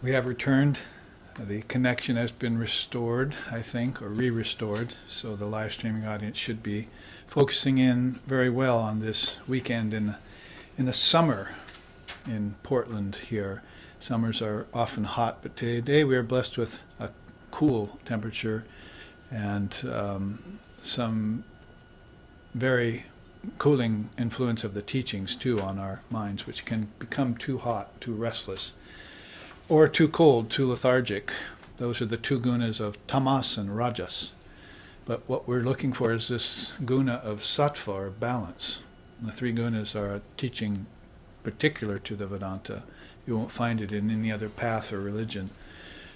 We have returned. The connection has been restored, I think, or re-restored. So the live streaming audience should be focusing in very well on this weekend in the summer in Portland here. Summers are often hot, but today we are blessed with a cool temperature and some very cooling influence of the teachings too on our minds, which can become too hot, too restless, or too cold, too lethargic. Those are the two gunas of tamas and rajas. But what we're looking for is this guna of sattva, or balance. The three gunas are a teaching particular to the Vedanta. You won't find it in any other path or religion.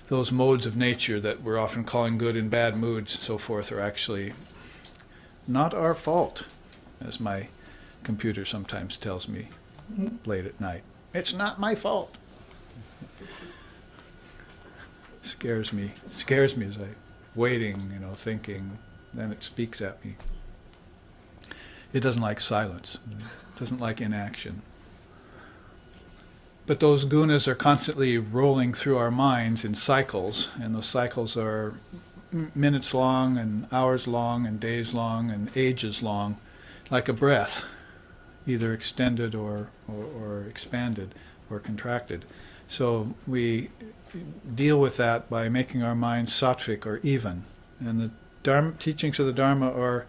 Those modes of nature that we're often calling good and bad moods and so forth are actually not our fault, as my computer sometimes tells me late at night. It's not my fault. Scares me as I'm waiting, thinking. Then it speaks at me. It doesn't like silence. It doesn't like inaction. But those gunas are constantly rolling through our minds in cycles, and those cycles are minutes long and hours long and days long and ages long, like a breath, either extended or expanded or contracted. So we deal with that by making our minds sattvic or even. And the teachings of the Dharma are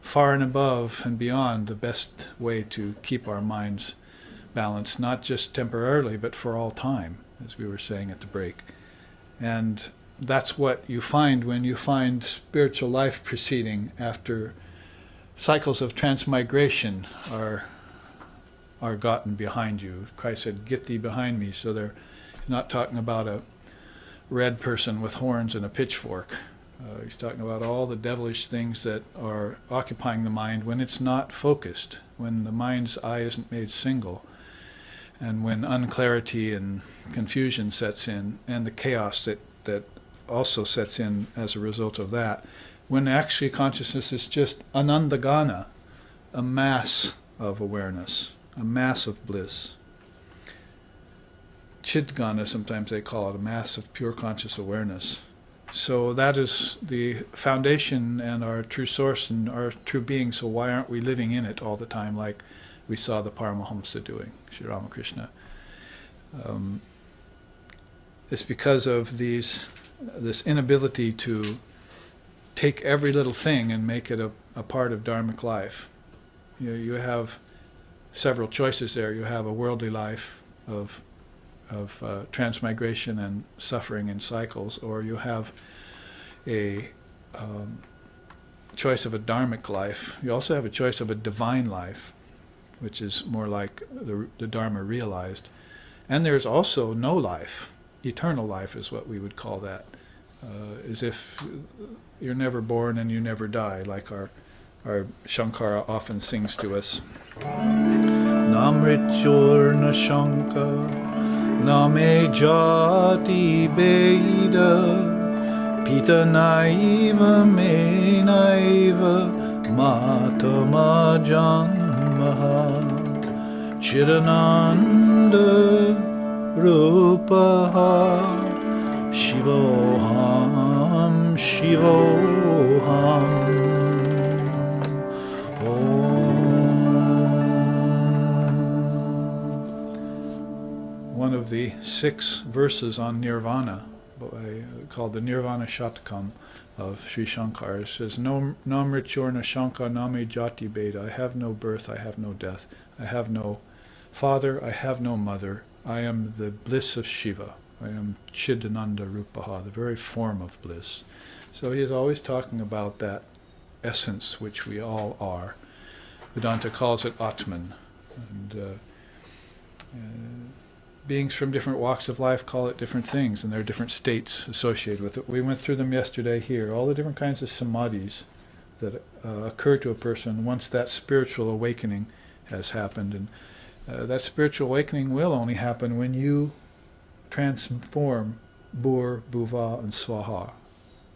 far and above and beyond the best way to keep our minds balanced, not just temporarily, but for all time, as we were saying at the break. And that's what you find when you find spiritual life proceeding after cycles of transmigration are gotten behind you. Christ said, "Get thee behind me." So they're not talking about a red person with horns and a pitchfork. He's talking about all the devilish things that are occupying the mind when it's not focused, when the mind's eye isn't made single, and when unclarity and confusion sets in, and the chaos that also sets in as a result of that, when actually consciousness is just anandagana, a mass of awareness, a mass of bliss. Chidgana, sometimes they call it, a mass of pure conscious awareness. So that is the foundation and our true source and our true being, so why aren't we living in it all the time like we saw the Paramahamsa doing, Sri Ramakrishna? It's because of this inability to take every little thing and make it a part of dharmic life. You have several choices there. You have a worldly life of transmigration and suffering in cycles, or you have a choice of a dharmic life. You also have a choice of a divine life, which is more like the Dharma realized. And there's also no life. Eternal life is what we would call that. As if you're never born and you never die, like our Shankara often sings to us. Namrityur na shanka, name jati beda, pita naiva me naiva, mata ma janmaha, chirananda rupaha, shivoham shivoham. One of the 6 verses on nirvana, called the Nirvana Shatakam of Sri Shankara, says, "No mrityur na shanka name jati beda." I have no birth, I have no death. I have no father, I have no mother. I am the bliss of Shiva. I am Chidananda Rupaha, the very form of bliss. So he is always talking about that essence which we all are. Vedanta calls it Atman. And beings from different walks of life call it different things, and there are different states associated with it. We went through them yesterday here, all the different kinds of samadhis that occur to a person once that spiritual awakening has happened. And that spiritual awakening will only happen when you transform Bhur, Bhuva, and Swaha,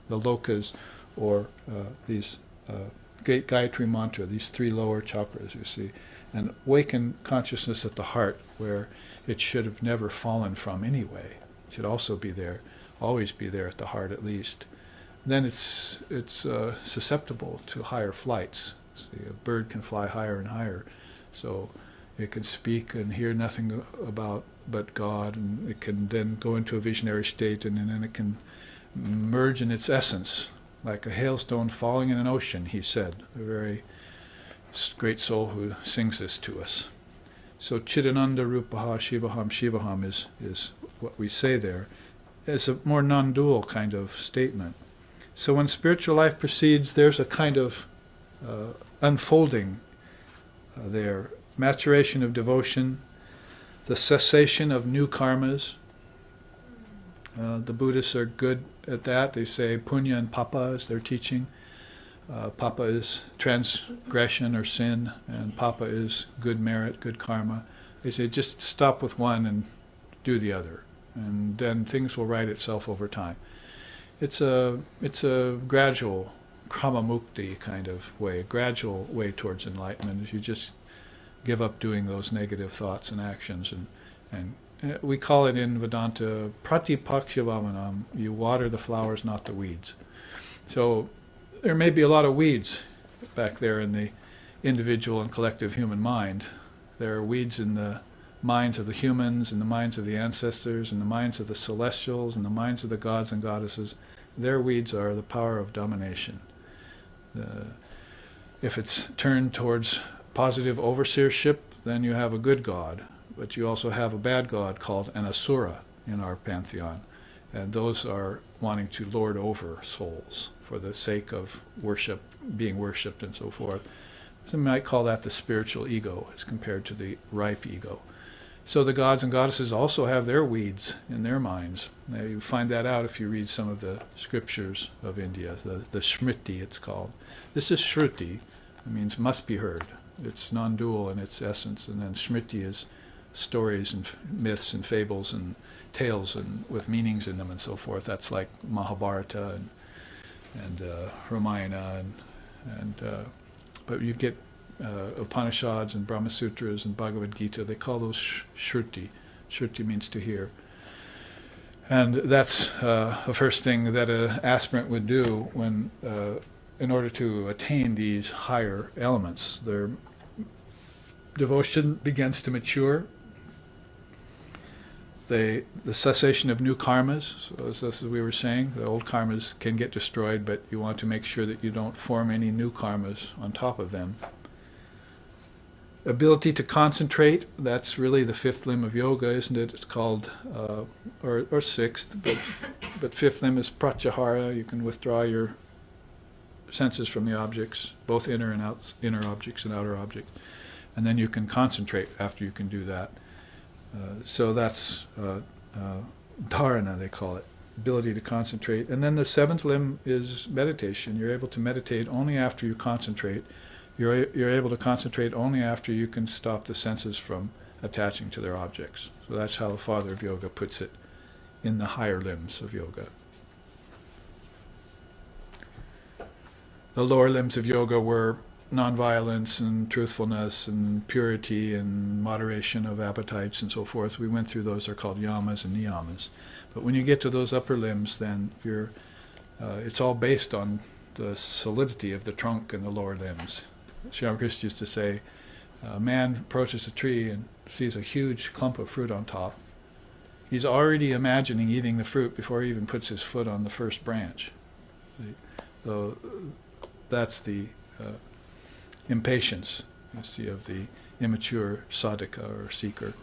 the lokas, or these Gayatri mantra, these 3 lower chakras, you see, and awaken consciousness at the heart where it should have never fallen from anyway. should also be there, always be there at the heart at least. Then it's susceptible to higher flights. See, a bird can fly higher and higher, so it can speak and hear nothing about but God, and it can then go into a visionary state, and then it can merge in its essence, like a hailstone falling in an ocean, he said, a very great soul who sings this to us. So Chidananda Rupaha Shivaham Shivaham is what we say there. It's a more non-dual kind of statement. So when spiritual life proceeds, there's a kind of unfolding there. Maturation of devotion, the cessation of new karmas. The Buddhists are good at that. They say punya and papa is their teaching. Papa is transgression or sin, and papa is good merit, good karma. They say just stop with one and do the other, and then things will right itself over time. It's a gradual krama mukti kind of way, a gradual way towards enlightenment. If you just give up doing those negative thoughts and actions, and we call it in Vedanta pratipakshavamanam. You water the flowers, not the weeds. So there may be a lot of weeds back there in the individual and collective human mind. There are weeds in the minds of the humans, in the minds of the ancestors, in the minds of the celestials, in the minds of the gods and goddesses. Their weeds are the power of domination. If it's turned towards positive overseership, then you have a good god, but you also have a bad god called an asura in our pantheon, and those are wanting to lord over souls for the sake of worship, being worshipped and so forth. So we might call that the spiritual ego as compared to the ripe ego. So the gods and goddesses also have their weeds in their minds. Now you find that out if you read some of the scriptures of India, the Smriti it's called. This is Shruti, it means must be heard. It's non-dual in its essence, and then Smriti is stories and myths and fables and tales and with meanings in them and so forth. That's like Mahabharata and Ramayana but you get Upanishads and Brahma Sutras and Bhagavad Gita. They call those Shruti. Shruti means to hear. And that's the first thing that an aspirant would do when, in order to attain these higher elements. Their devotion begins to mature. The cessation of new karmas, so as we were saying, the old karmas can get destroyed, but you want to make sure that you don't form any new karmas on top of them. Ability to concentrate, that's really the fifth limb of yoga, isn't it? It's called, or sixth, but fifth limb is pratyahara. You can withdraw your senses from the objects, both inner objects and outer objects, and then you can concentrate after you can do that. So that's dharana, they call it, ability to concentrate. And then the seventh limb is meditation. You're able to meditate only after you concentrate. You're able to concentrate only after you can stop the senses from attaching to their objects. So that's how the father of yoga puts it in the higher limbs of yoga. The lower limbs of yoga were nonviolence and truthfulness and purity and moderation of appetites and so forth. We went through those. They're called yamas and niyamas. But when you get to those upper limbs, then it's all based on the solidity of the trunk and the lower limbs. Sri Ramakrishna used to say, a man approaches a tree and sees a huge clump of fruit on top. He's already imagining eating the fruit before he even puts his foot on the first branch. So that's the impatience, you see, of the immature sadhaka or seeker.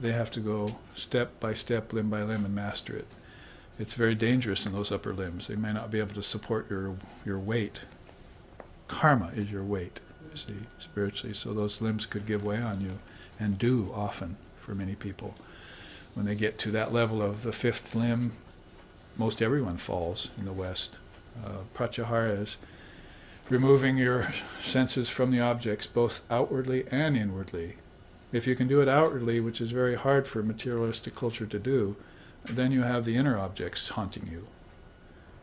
They have to go step by step, limb by limb, and master it. It's very dangerous in those upper limbs. They may not be able to support your weight. Karma is your weight, you see, spiritually. So those limbs could give way on you, and do often for many people. When they get to that level of the fifth limb, most everyone falls in the West. Pratyahara is removing your senses from the objects, both outwardly and inwardly. If you can do it outwardly, which is very hard for materialistic culture to do, then you have the inner objects haunting you.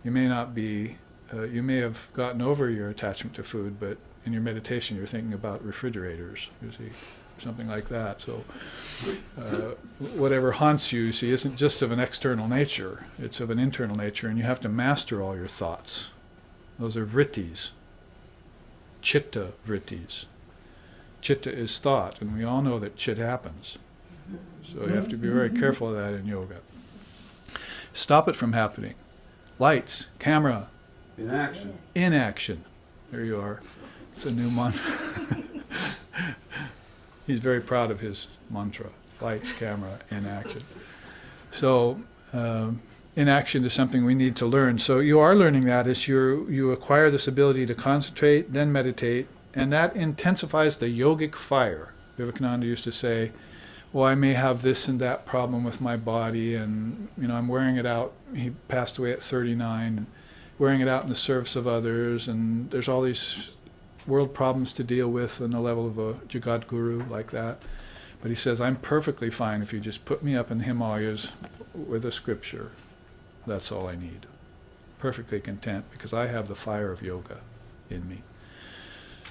You may not be, you may have gotten over your attachment to food, but in your meditation you're thinking about refrigerators, you see, something like that. So whatever haunts you, see, isn't just of an external nature. It's of an internal nature, and you have to master all your thoughts. Those are vrittis, chitta vrittis. Chitta is thought, and we all know that chit happens. So you have to be very careful of that in yoga. Stop it from happening. Lights, camera. Inaction. Inaction. There you are. It's a new mantra. He's very proud of his mantra. Lights, camera, inaction. So inaction is something we need to learn. So you are learning that as you acquire this ability to concentrate, then meditate, and that intensifies the yogic fire. Vivekananda used to say, well, I may have this and that problem with my body, and I'm wearing it out. He passed away at 39, wearing it out in the service of others, and there's all these world problems to deal with on the level of a Jagat Guru like that. But he says, I'm perfectly fine if you just put me up in the Himalayas with a scripture. That's all I need. Perfectly content, because I have the fire of yoga in me.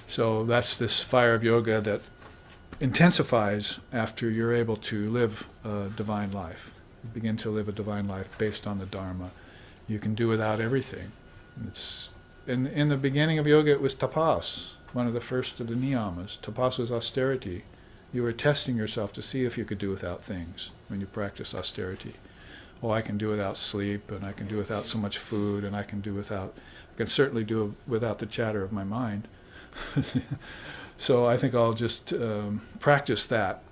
So that's this fire of yoga that intensifies after you're able to live a divine life. You begin to live a divine life based on the Dharma. You can do without everything. It's in the beginning of yoga, it was tapas, one of the first of the niyamas. Tapas was austerity. You were testing yourself to see if you could do without things when you practice austerity. Oh, I can do without sleep, and I can do without so much food, and I can certainly do without the chatter of my mind. So I think I'll just practice that.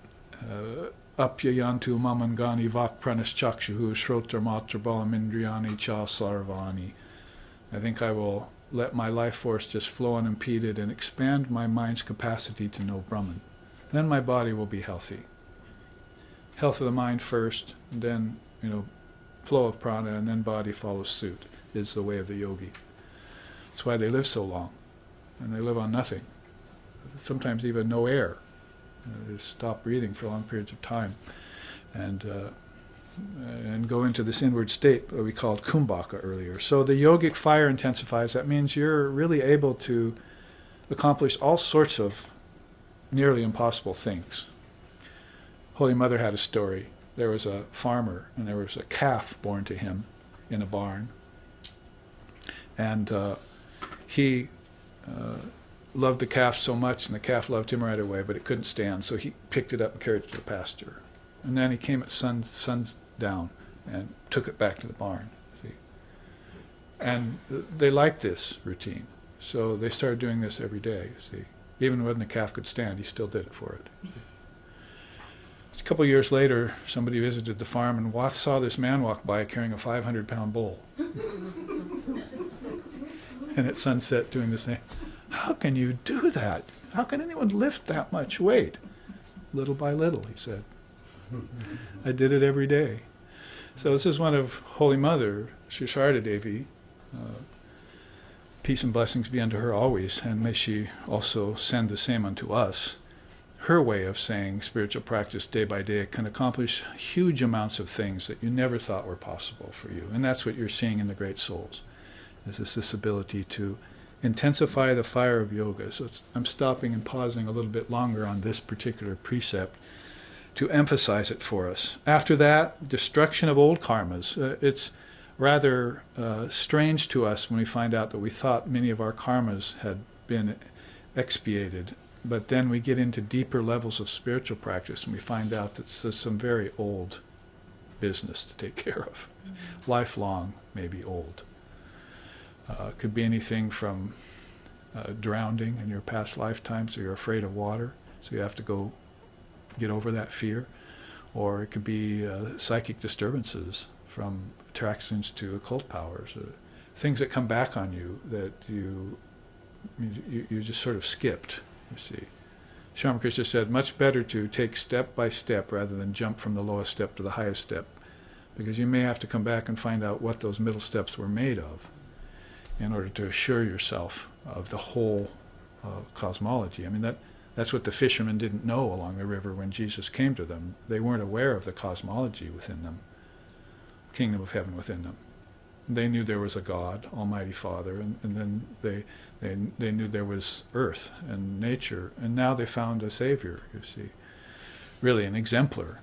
Apyayantu mamangani vak pranaschakshuhu shrotra matra balam indriyani cha sarvani. I think I will let my life force just flow unimpeded and expand my mind's capacity to know Brahman. Then my body will be healthy. Health of the mind first, and then, flow of prana, and then body follows suit, is the way of the yogi. That's why they live so long, and they live on nothing. Sometimes even no air. They stop breathing for long periods of time, and go into this inward state that we called kumbhaka earlier. So the yogic fire intensifies. That means you're really able to accomplish all sorts of nearly impossible things. Holy Mother had a story. There was a farmer, and there was a calf born to him in a barn. And he loved the calf so much, and the calf loved him right away, but it couldn't stand, so he picked it up and carried it to the pasture. And then he came at sundown and took it back to the barn. See? And they liked this routine, so they started doing this every day. See? Even when the calf could stand, he still did it for it. See? A couple of years later, somebody visited the farm and saw this man walk by carrying a 500-pound bull. And at sunset doing the same. How can you do that? How can anyone lift that much weight? Little by little, he said. I did it every day. So this is one of Holy Mother, Sri Sharda Devi. Peace and blessings be unto her always, and may she also send the same unto us. Her way of saying spiritual practice day by day can accomplish huge amounts of things that you never thought were possible for you. And that's what you're seeing in the great souls, is this ability to intensify the fire of yoga. So I'm stopping and pausing a little bit longer on this particular precept to emphasize it for us. After that, destruction of old karmas. It's rather strange to us when we find out that we thought many of our karmas had been expiated, but then we get into deeper levels of spiritual practice and we find out that there's some very old business to take care of. Lifelong, maybe old. Could be anything from drowning in your past lifetimes, so you're afraid of water, so you have to go get over that fear. Or it could be psychic disturbances from attractions to occult powers, things that come back on you that you just sort of skipped, you see. Sri Ramakrishna said, much better to take step by step rather than jump from the lowest step to the highest step, because you may have to come back and find out what those middle steps were made of in order to assure yourself of the whole cosmology. I mean, that's what the fishermen didn't know along the river when Jesus came to them. They weren't aware of the cosmology within them, kingdom of heaven within them. They knew there was a God, Almighty Father, and then they knew there was earth and nature, and now they found a Savior, you see. really an exemplar,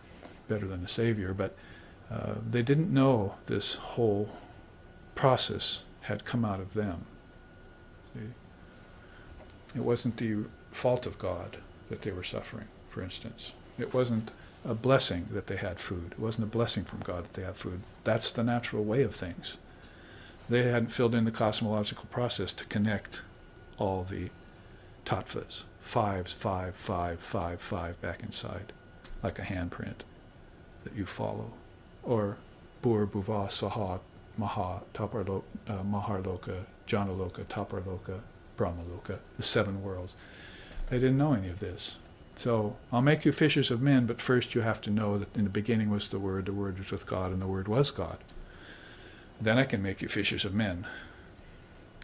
better than a savior, but they didn't know this whole process had come out of them. See? It wasn't the fault of God that they were suffering, for instance. It wasn't a blessing that they had food. It wasn't a blessing from God that they had food. That's the natural way of things. They hadn't filled in the cosmological process to connect all the tattvas, fives, five, five, five, five, back inside, like a handprint that you follow. Or Bur, Bhuva, Swaha, Maha, Maharloka, Janaloka, Taparloka, Brahmaloka, the 7 worlds. They didn't know any of this. So, I'll make you fishers of men, but first you have to know that in the beginning was the Word was with God, and the Word was God. Then I can make you fishers of men.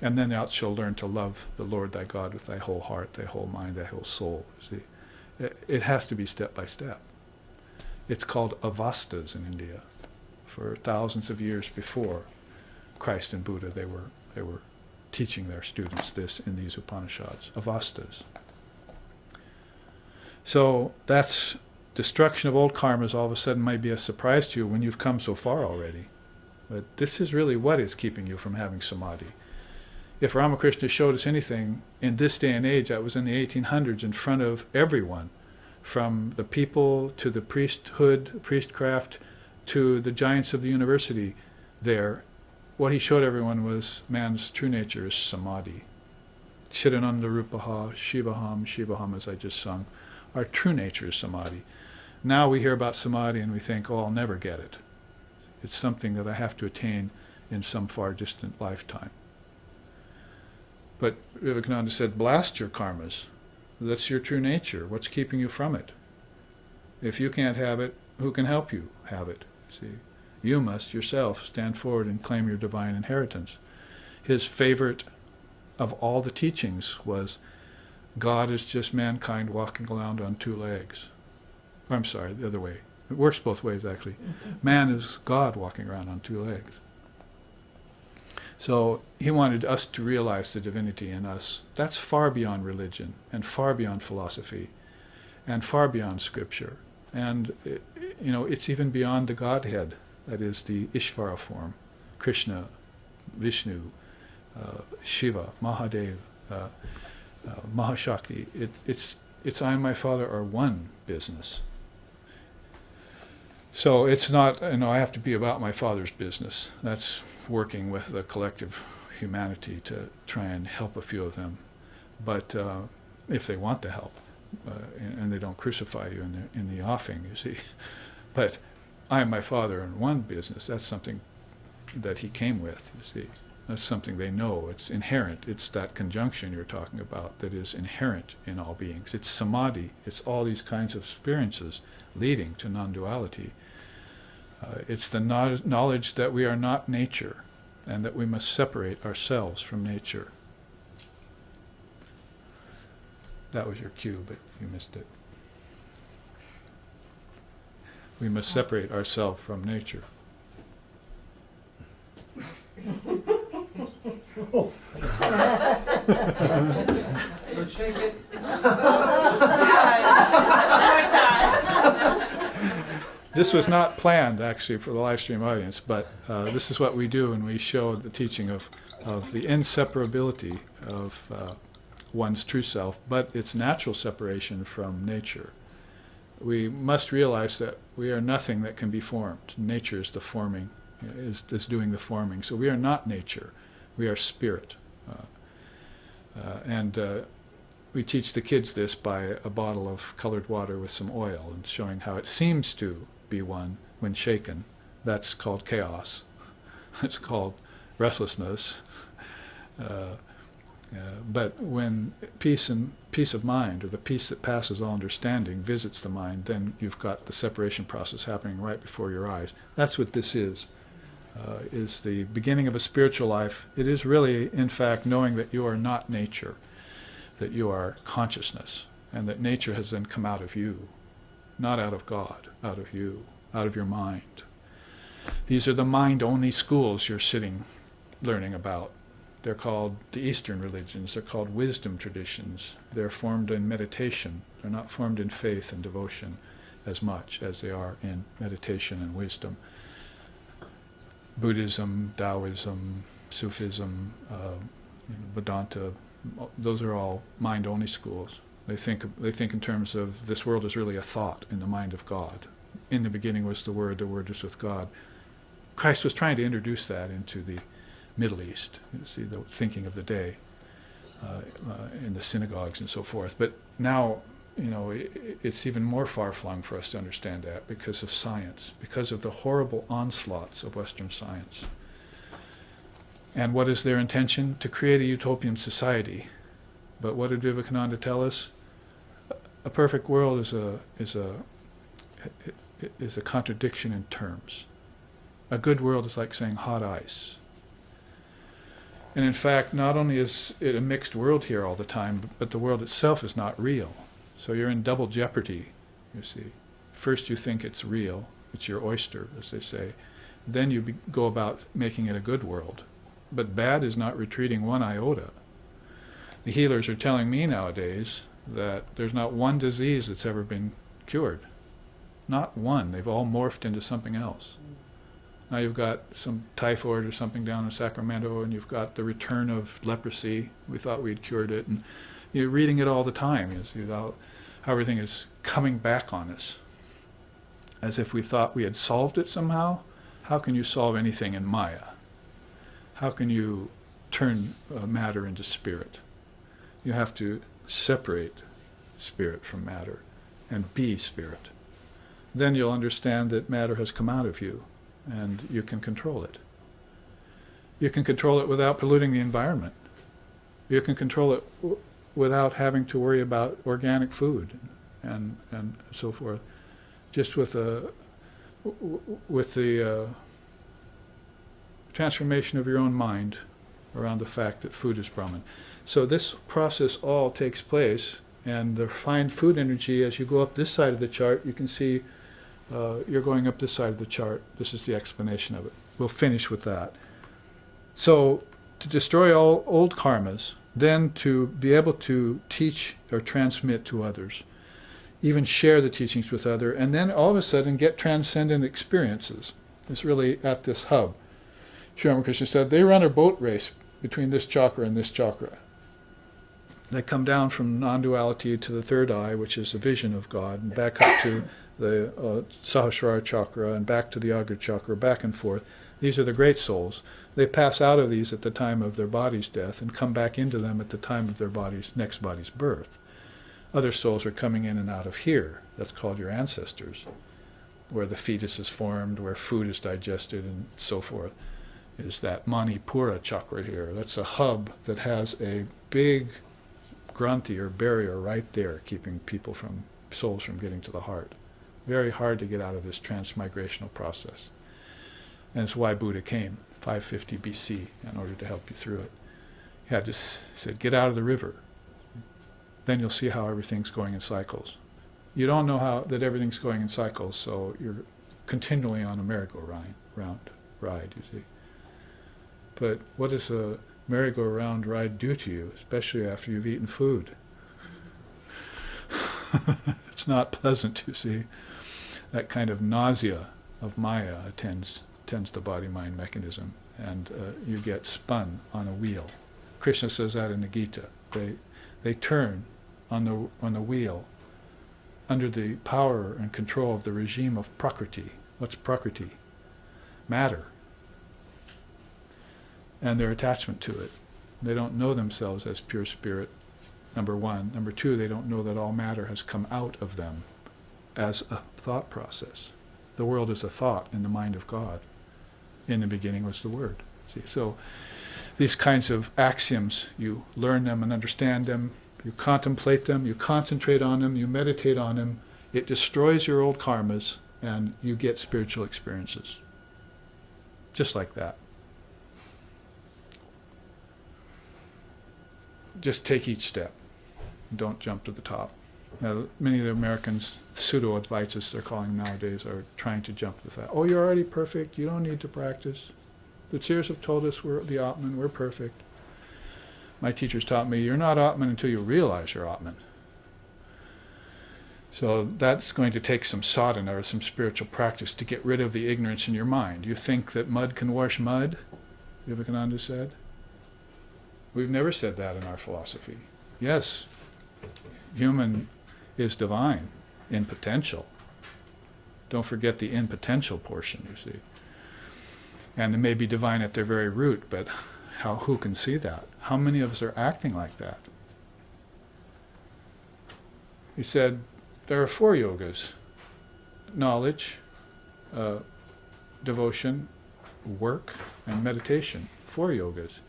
And then thou shalt learn to love the Lord thy God with thy whole heart, thy whole mind, thy whole soul. See, it has to be step by step. It's called avastas in India. For thousands of years before Christ and Buddha, they were teaching their students this in these Upanishads, avastas. So that's destruction of old karmas. All of a sudden might be a surprise to you when you've come so far already. But this is really what is keeping you from having samadhi. If Ramakrishna showed us anything in this day and age, that was in the 1800s, in front of everyone, from the people to the priesthood, priestcraft, to the giants of the university there, what he showed everyone was man's true nature is samadhi. Chidananda Rupaha, Shivaham, Shivaham, as I just sung. Our true nature is samadhi. Now we hear about samadhi and we think, oh, I'll never get it. It's something that I have to attain in some far distant lifetime. But Vivekananda said, blast your karmas. That's your true nature. What's keeping you from it? If you can't have it, who can help you have it? See, you must yourself stand forward and claim your divine inheritance. His favorite of all the teachings was, God is just mankind walking around on 2 legs. Or, I'm sorry, the other way. It works both ways, actually. Man is God walking around on 2 legs. So he wanted us to realize the divinity in us. That's far beyond religion, and far beyond philosophy, and far beyond scripture. And it's even beyond the Godhead, that is the Ishvara form, Krishna, Vishnu, Shiva, Mahadev, Mahashakti. It's I and my Father are one business. So it's not, I have to be about my Father's business. That's working with the collective humanity to try and help a few of them. But if they want the help, and they don't crucify you in the offing, you see. But I and my Father are in one business. That's something that he came with, you see. That's something they know. It's inherent. It's that conjunction you're talking about that is inherent in all beings. It's samadhi. It's all these kinds of experiences leading to non-duality. It's the knowledge that we are not nature and that we must separate ourselves from nature. That was your cue, but you missed it. We must separate ourselves from nature. Oh. Don't shake it. This was not planned, actually, for the live stream audience, but this is what we do when we show the teaching of the inseparability of one's true self, but its natural separation from nature. We must realize that we are nothing that can be formed. Nature is the forming, is doing the forming. So we are not nature. We are spirit. And we teach the kids this by a bottle of colored water with some oil and showing how it seems to be one when shaken. That's called chaos. It's called restlessness. But when peace of mind, or the peace that passes all understanding, visits the mind, then you've got the separation process happening right before your eyes. That's what this is the beginning of a spiritual life. It is really, in fact, knowing that you are not nature, that you are consciousness, and that nature has then come out of you, not out of God, out of you, out of your mind. These are the mind-only schools you're sitting learning about. They're called the Eastern religions. They're called wisdom traditions. They're formed in meditation. They're not formed in faith and devotion. as much as they are in meditation and wisdom. Buddhism, Taoism, Sufism, Vedanta, those are all mind-only schools. They think in terms of this world is really a thought in the mind of God. In the beginning was the Word was with God. Christ was trying to introduce that into the Middle East, you see, the thinking of the day in the synagogues and so forth. But now, it's even more far-flung for us to understand that because of science, because of the horrible onslaughts of Western science. And what is their intention? To create a utopian society. But what did Vivekananda tell us? A perfect world is a contradiction in terms. A good world is like saying hot ice. And in fact, not only is it a mixed world here all the time, but the world itself is not real. So you're in double jeopardy, you see. First you think it's real, it's your oyster, as they say. Then you go about making it a good world. But bad is not retreating one iota. The healers are telling me nowadays that there's not one disease that's ever been cured. Not one. They've all morphed into something else. Now you've got some typhoid or something down in Sacramento, and you've got the return of leprosy. We thought we'd cured it, and you're reading it all the time. You see how everything is coming back on us, as if we thought we had solved it somehow. How can you solve anything in Maya? How can you turn matter into spirit? You have to separate spirit from matter and be spirit. Then you'll understand that matter has come out of you, and you can control it. You can control it without polluting the environment. You can control it without having to worry about organic food and so forth. Just with the transformation of your own mind around the fact that food is Brahman. So this process all takes place, and the refined food energy, as you go up this side of the chart, you can see you're going up this side of the chart. This is the explanation of it. We'll finish with that. So to destroy all old karmas, then to be able to teach or transmit to others, even share the teachings with others, and then all of a sudden get transcendent experiences. It's really at this hub. Sri Ramakrishna said, they run a boat race between this chakra and this chakra. They come down from non-duality to the third eye, which is the vision of God, and back up to the Sahasrara chakra, and back to the Agra chakra, back and forth. These are the great souls. They pass out of these at the time of their body's death and come back into them at the time of their next body's birth. Other souls are coming in and out of here. That's called your ancestors, where the fetus is formed, where food is digested, and so forth. Is that Manipura chakra here. That's a hub that has a big granthi or barrier right there, keeping souls from getting to the heart. Very hard to get out of this transmigrational process. And it's why Buddha came, 550 BC, in order to help you through it. He had just said, get out of the river. Then you'll see how everything's going in cycles. You don't know that everything's going in cycles, so you're continually on a merry-go-round ride, you see. But what does a merry-go-round ride do to you, especially after you've eaten food? It's not pleasant, you see. That kind of nausea of Maya attends the body-mind mechanism, and you get spun on a wheel. Krishna says that in the Gita. They turn on the wheel under the power and control of the regime of Prakriti. What's Prakriti? Matter. And their attachment to it. They don't know themselves as pure spirit, number one. Number two, they don't know that all matter has come out of them as a thought process. The world is a thought in the mind of God. In the beginning was the Word. See, so these kinds of axioms, you learn them and understand them, you contemplate them, you concentrate on them, you meditate on them. It destroys your old karmas, and you get spiritual experiences. Just like that. Just take each step. Don't jump to the top. Now, many of the Americans, pseudo-Advaitas, they're calling them nowadays, are trying to jump to the fact, oh, you're already perfect, you don't need to practice. The teachers have told us we're the Atman, we're perfect. My teachers taught me, you're not Atman until you realize you're Atman. So that's going to take some sadhana or some spiritual practice to get rid of the ignorance in your mind. You think that mud can wash mud, Vivekananda said? We've never said that in our philosophy. Yes, human is divine in potential. Don't forget the in potential portion, you see. And it may be divine at their very root, but who can see that? How many of us are acting like that? He said, there are 4 yogas: knowledge, devotion, work, and meditation. 4 yogas.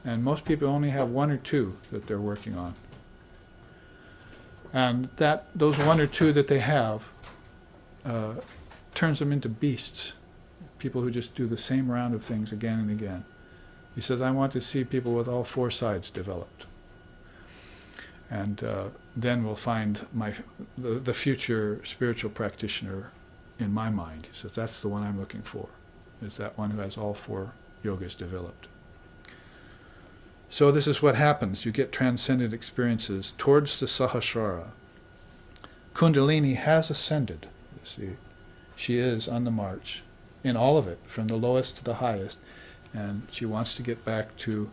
And most people only have 1 or 2 that they're working on. And those 1 or 2 that they have turns them into beasts. People who just do the same round of things again and again. He says, I want to see people with all 4 sides developed. And then we'll find the future spiritual practitioner in my mind. He says, that's the one I'm looking for, is that one who has all 4 yogas developed. So this is what happens. You get transcendent experiences towards the Sahasrara. Kundalini has ascended, you see. She is on the march, in all of it, from the lowest to the highest, and she wants to get back to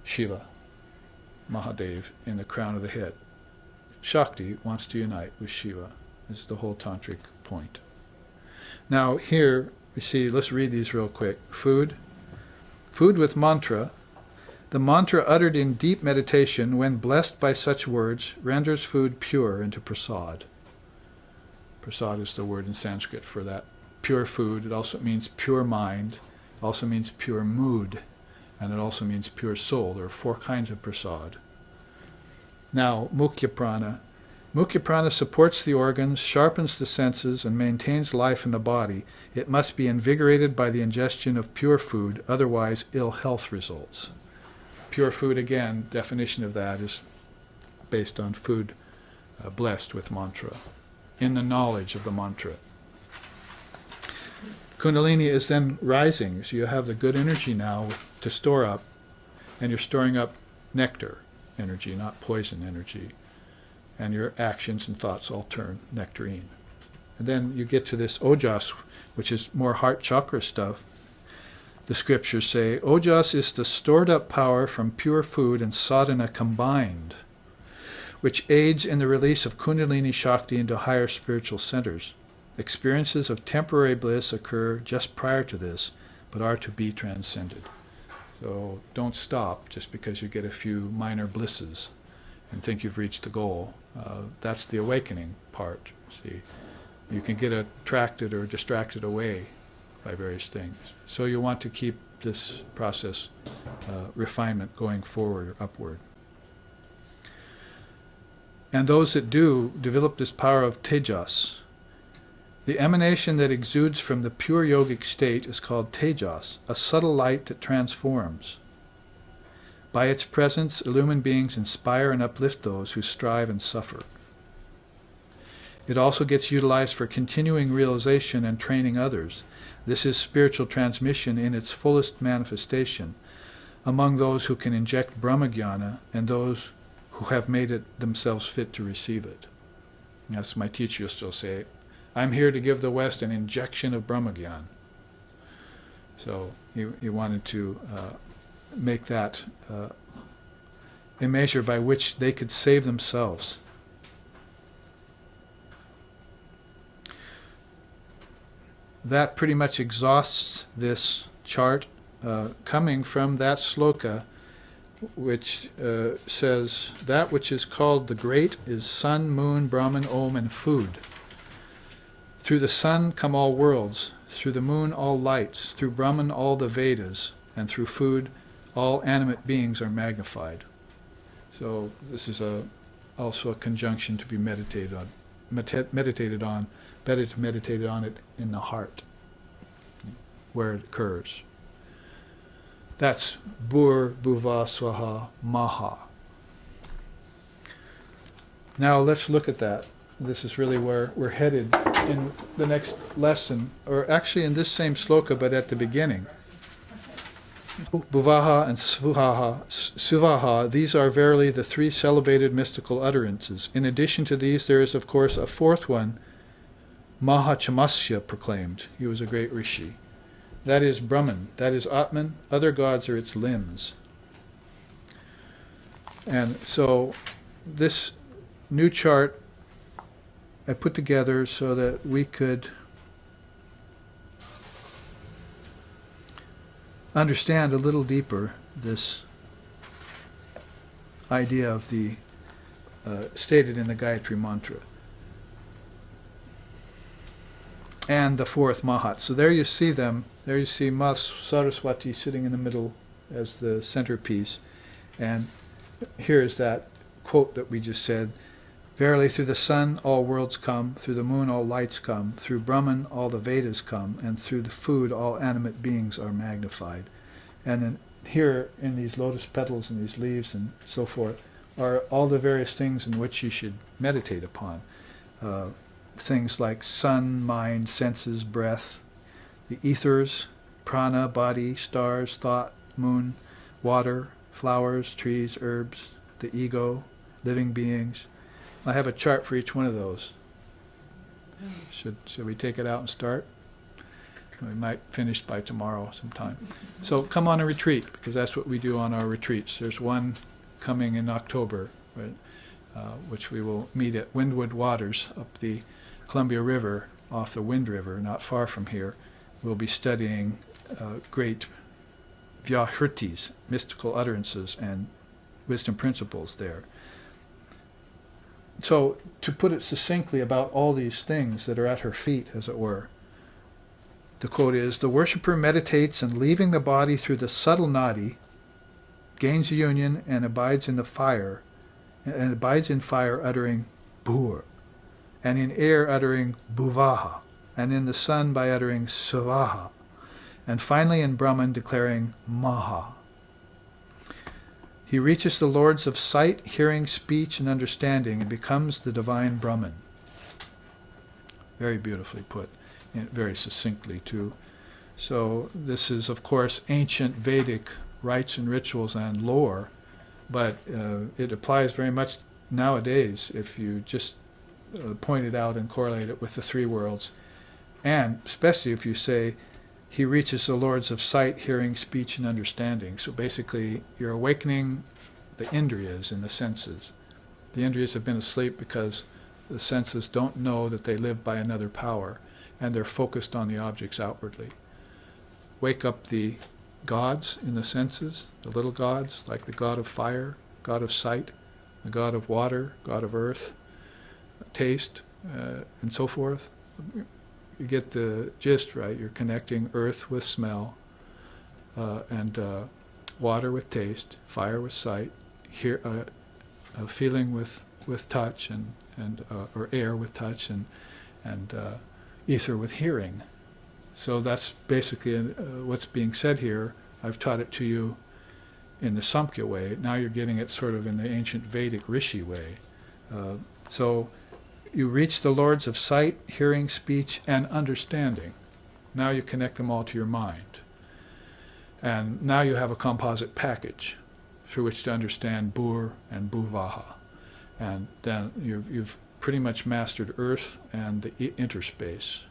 Shiva, Mahadev, in the crown of the head. Shakti wants to unite with Shiva. This is the whole tantric point. Now here, we see, let's read these real quick. Food with mantra. The mantra uttered in deep meditation, when blessed by such words, renders food pure into prasad. Prasad is the word in Sanskrit for that pure food. It also means pure mind. It also means pure mood. And it also means pure soul. There are 4 kinds of prasad. Now, mukhya prana. Mukhya prana supports the organs, sharpens the senses, and maintains life in the body. It must be invigorated by the ingestion of pure food, otherwise ill health results. Pure food, again, definition of that is based on food blessed with mantra, in the knowledge of the mantra. Kundalini is then rising, so you have the good energy now to store up, and you're storing up nectar energy, not poison energy, and your actions and thoughts all turn nectarine. And then you get to this ojas, which is more heart chakra stuff. The scriptures say, ojas is the stored up power from pure food and sadhana combined, which aids in the release of Kundalini Shakti into higher spiritual centers. Experiences of temporary bliss occur just prior to this, but are to be transcended. So don't stop just because you get a few minor blisses and think you've reached the goal. That's the awakening part. See, you can get attracted or distracted away by various things. So you want to keep this process, refinement, going forward or upward. And those that do develop this power of tejas. The emanation that exudes from the pure yogic state is called tejas, a subtle light that transforms. By its presence, illumined beings inspire and uplift those who strive and suffer. It also gets utilized for continuing realization and training others. This is spiritual transmission in its fullest manifestation among those who can inject Brahmajnana and those who have made it themselves fit to receive it. As my teacher used to say, I'm here to give the West an injection of Brahmajnana. So he wanted to make that a measure by which they could save themselves. That pretty much exhausts this chart, coming from that sloka, which says, that which is called the great is sun, moon, Brahman, Om, and food. Through the sun come all worlds, through the moon all lights, through Brahman all the Vedas, and through food all animate beings are magnified. So this is also a conjunction to be meditated on. Better to meditate on it in the heart, where it occurs. That's Bhur, Bhuva, Swaha, Maha. Now let's look at that. This is really where we're headed in the next lesson, or actually in this same sloka, but at the beginning. Bhuvaha and Suvaha, these are verily the three celebrated mystical utterances. In addition to these, there is of course a fourth one, Mahachamasya proclaimed. He was a great rishi. That is Brahman, that is Atman, other gods are its limbs. And so this new chart I put together so that we could understand a little deeper this idea of the stated in the Gayatri Mantra. And the fourth Mahat. So there you see them. There you see Ma Saraswati sitting in the middle as the centerpiece. And here is that quote that we just said. Verily through the sun all worlds come, through the moon all lights come, through Brahman all the Vedas come, and through the food all animate beings are magnified. And then here in these lotus petals and these leaves and so forth are all the various things in which you should meditate upon. Things like sun, mind, senses, breath, the ethers, prana, body, stars, thought, moon, water, flowers, trees, herbs, the ego, living beings. I have a chart for each one of those. Should we take it out and start? We might finish by tomorrow sometime. So come on a retreat, because that's what we do on our retreats. There's one coming in October, right, which we will meet at Windward Waters up the Columbia River, off the Wind River, not far from here. We'll be studying great Vyahritis, mystical utterances and wisdom principles there. So, to put it succinctly about all these things that are at her feet, as it were, the quote is, the worshipper meditates and leaving the body through the subtle nadi, gains union and abides in fire uttering bhur, and in air uttering bhuvaha, and in the sun by uttering suvaha, and finally in Brahman declaring maha. He reaches the lords of sight, hearing, speech, and understanding, and becomes the divine Brahman. Very beautifully put, and very succinctly too. So this is, of course, ancient Vedic rites and rituals and lore, but it applies very much nowadays if you just point it out and correlate it with the three worlds, and especially if you say, he reaches the lords of sight, hearing, speech, and understanding. So basically, you're awakening the indriyas and the senses. The indriyas have been asleep because the senses don't know that they live by another power, and they're focused on the objects outwardly. Wake up the gods in the senses, the little gods, like the god of fire, god of sight, the god of water, god of earth, taste, and so forth. You get the gist, right? You're connecting earth with smell, and water with taste, fire with sight, feeling with touch, and or air with touch, and ether with hearing. So that's basically what's being said here. I've taught it to you in the Samkhya way. Now you're getting it sort of in the ancient Vedic Rishi way. So you reach the lords of sight, hearing, speech, and understanding. Now you connect them all to your mind. And now you have a composite package through which to understand Bhur and Bhuvaha. And then you've pretty much mastered earth and the interspace.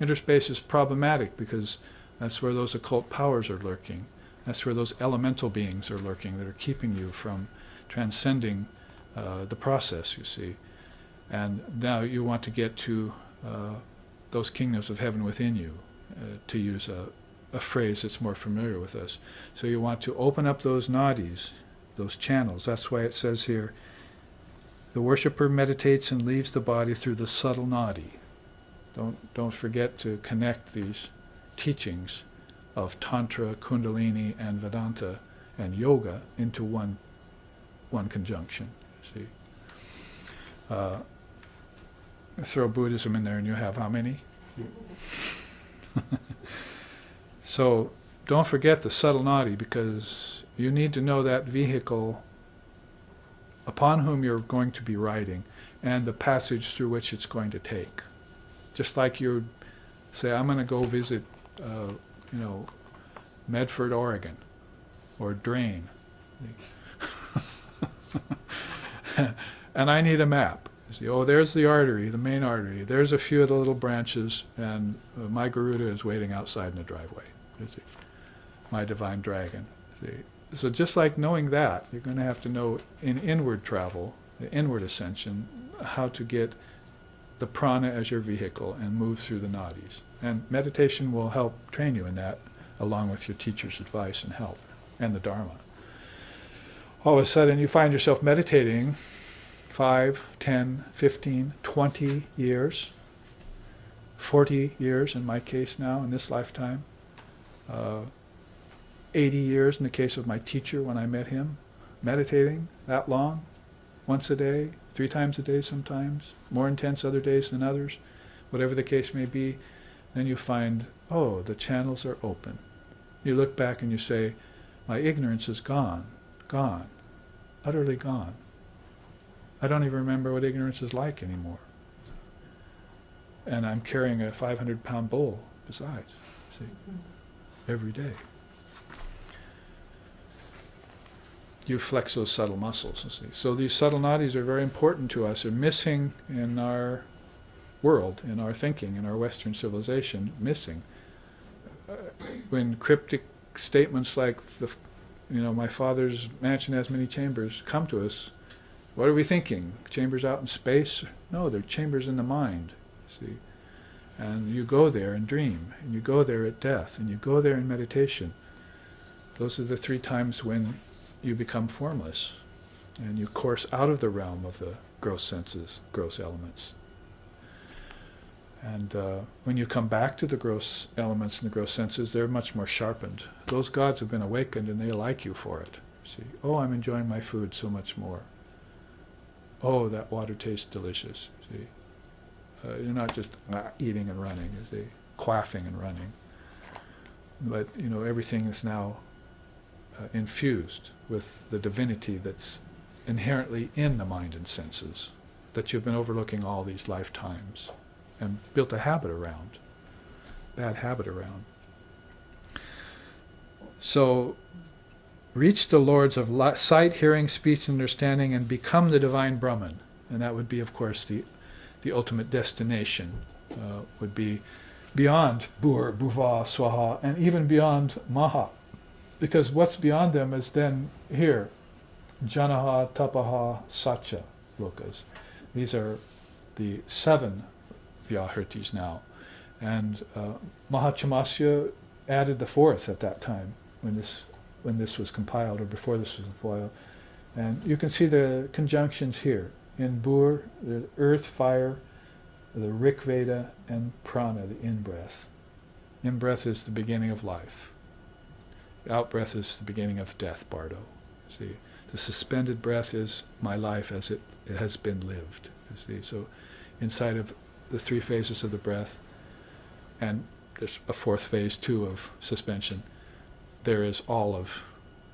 Interspace is problematic because that's where those occult powers are lurking. That's where those elemental beings are lurking that are keeping you from transcending the process, you see. And now you want to get to those kingdoms of heaven within you, to use a phrase that's more familiar with us. So you want to open up those nadis, those channels. That's why it says here, the worshipper meditates and leaves the body through the subtle nadi. Don't forget to connect these teachings of Tantra, Kundalini, and Vedanta and Yoga into one conjunction. See, throw Buddhism in there, and you have how many? So don't forget the subtle nadi, because you need to know that vehicle upon whom you're going to be riding and the passage through which it's going to take. Just like you say, I'm going to go visit, Medford, Oregon, or drain. And I need a map. You see, oh, there's the artery, the main artery. There's a few of the little branches, and my Garuda is waiting outside in the driveway. You see, my divine dragon. See, so just like knowing that, you're going to have to know in inward travel, the inward ascension, how to get the prana as your vehicle and move through the nadis. And meditation will help train you in that, along with your teacher's advice and help, and the Dharma. All of a sudden you find yourself meditating 5, 10, 15, 20 years, 40 years in my case now, in this lifetime, 80 years in the case of my teacher when I met him, meditating that long, once a day, 3 times a day sometimes, more intense other days than others, whatever the case may be. Then you find, oh, the channels are open. You look back and you say, my ignorance is gone, utterly gone. I don't even remember what ignorance is like anymore. And I'm carrying a 500-pound bowl besides, see, every day. You flex those subtle muscles, you see. So these subtle nadis are very important to us. They're missing in our world, in our thinking, in our Western civilization, missing. When cryptic statements like, my father's mansion has many chambers come to us, what are we thinking? Chambers out in space? No, they're chambers in the mind, see. And you go there and dream, and you go there at death, and you go there in meditation. Those are the 3 times when you become formless, and you course out of the realm of the gross senses, gross elements. And when you come back to the gross elements and the gross senses, they're much more sharpened. Those gods have been awakened, and they like you for it. See, oh, I'm enjoying my food so much more. Oh, that water tastes delicious. See, you're not just eating and running, you see, quaffing and running. But everything is now infused with the divinity that's inherently in the mind and senses, that you've been overlooking all these lifetimes and built a habit around, bad habit around. So, reach the lords of sight, hearing, speech, and understanding, and become the divine Brahman. And that would be, of course, the ultimate destination, would be beyond Bhur, Bhuva, Swaha, and even beyond Maha. Because what's beyond them is then here, Janaha, Tapaha, Satya lokas. These are the 7 Vyahritis now. And Mahachamasya added the 4th at that time, when this was compiled, or before this was compiled. And you can see the conjunctions here. In Bhur, the earth, fire, the Rigveda, and prana, the in-breath. In-breath is the beginning of life. Out-breath is the beginning of death, Bardo. See, the suspended breath is my life as it has been lived. You see, so inside of the 3 phases of the breath, and there's a 4th phase too of suspension, there is all of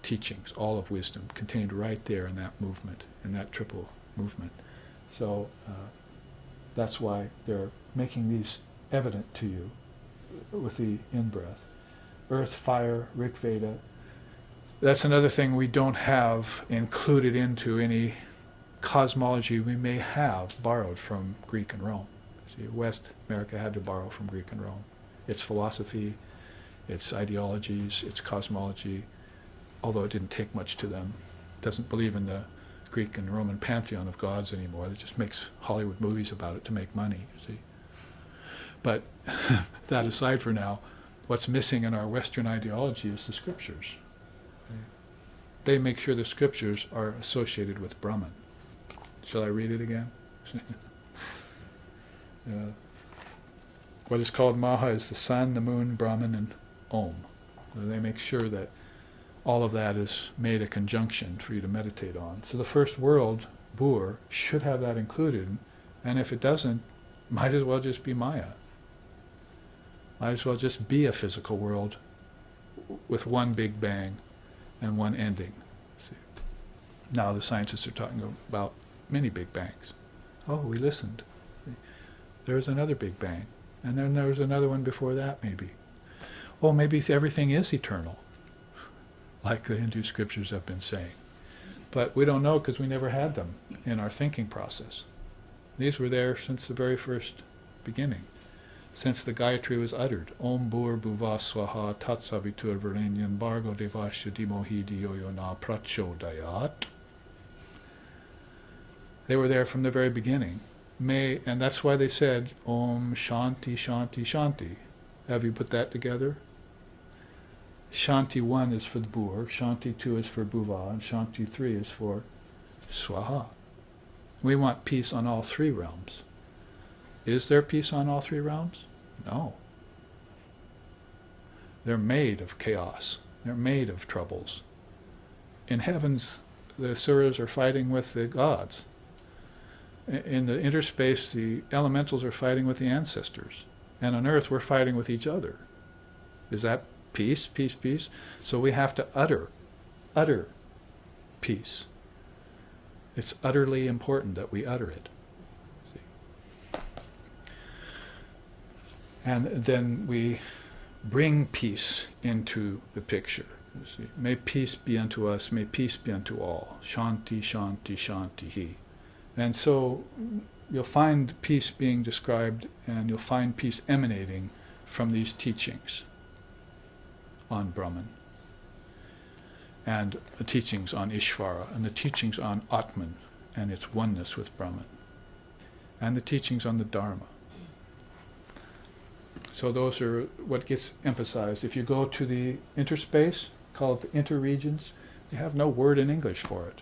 teachings, all of wisdom contained right there in that movement, in that triple movement. So that's why they're making these evident to you with the in-breath. Earth, fire, Rigveda. That's another thing we don't have included into any cosmology we may have borrowed from Greek and Rome. See, West America had to borrow from Greek and Rome. Its philosophy, its ideologies, its cosmology, although it didn't take much to them. It doesn't believe in the Greek and Roman pantheon of gods anymore. It just makes Hollywood movies about it to make money, you see. But that aside for now, what's missing in our Western ideology is the scriptures. They make sure the scriptures are associated with Brahman. Shall I read it again? What is called Maha is the sun, the moon, Brahman, and Om. They make sure that all of that is made a conjunction for you to meditate on. So the first world, Bhur, should have that included, and if it doesn't, might as well just be Maya. Might as well just be a physical world with one big bang and one ending. See. Now the scientists are talking about many big bangs. Oh, we listened. See. There was another big bang, and then there was another one before that maybe. oh, maybe everything is eternal, like the Hindu scriptures have been saying. But we don't know because we never had them in our thinking process. These were there since the very first beginning, since the Gayatri was uttered. Om Bhur Bhuva Swaha Tat Savitur Varenyan Bhargo Devasya Dhimohi Dhiyo Yo Na Prachodayat. They were there from the very beginning. And that's why they said Om Shanti Shanti Shanti. Have you put that together? Shanti 1 is for the Bhur, Shanti 2 is for Bhuva, and Shanti 3 is for Swaha. We want peace on all three realms. Is there peace on all three realms? No. They're made of chaos. They're made of troubles. In heavens, the asuras are fighting with the gods. In the interspace, the elementals are fighting with the ancestors. And on earth, we're fighting with each other. Is that peace, peace, peace? So we have to utter peace. It's utterly important that we utter it. See? And then we bring peace into the picture. You see? May peace be unto us, may peace be unto all. Shanti, Shanti, Shanti. And so you'll find peace being described, and you'll find peace emanating from these teachings on Brahman, and the teachings on Ishvara, and the teachings on Atman and its oneness with Brahman, and the teachings on the Dharma. So those are what gets emphasized. If you go to the interspace, call it the interregions, you have no word in English for it.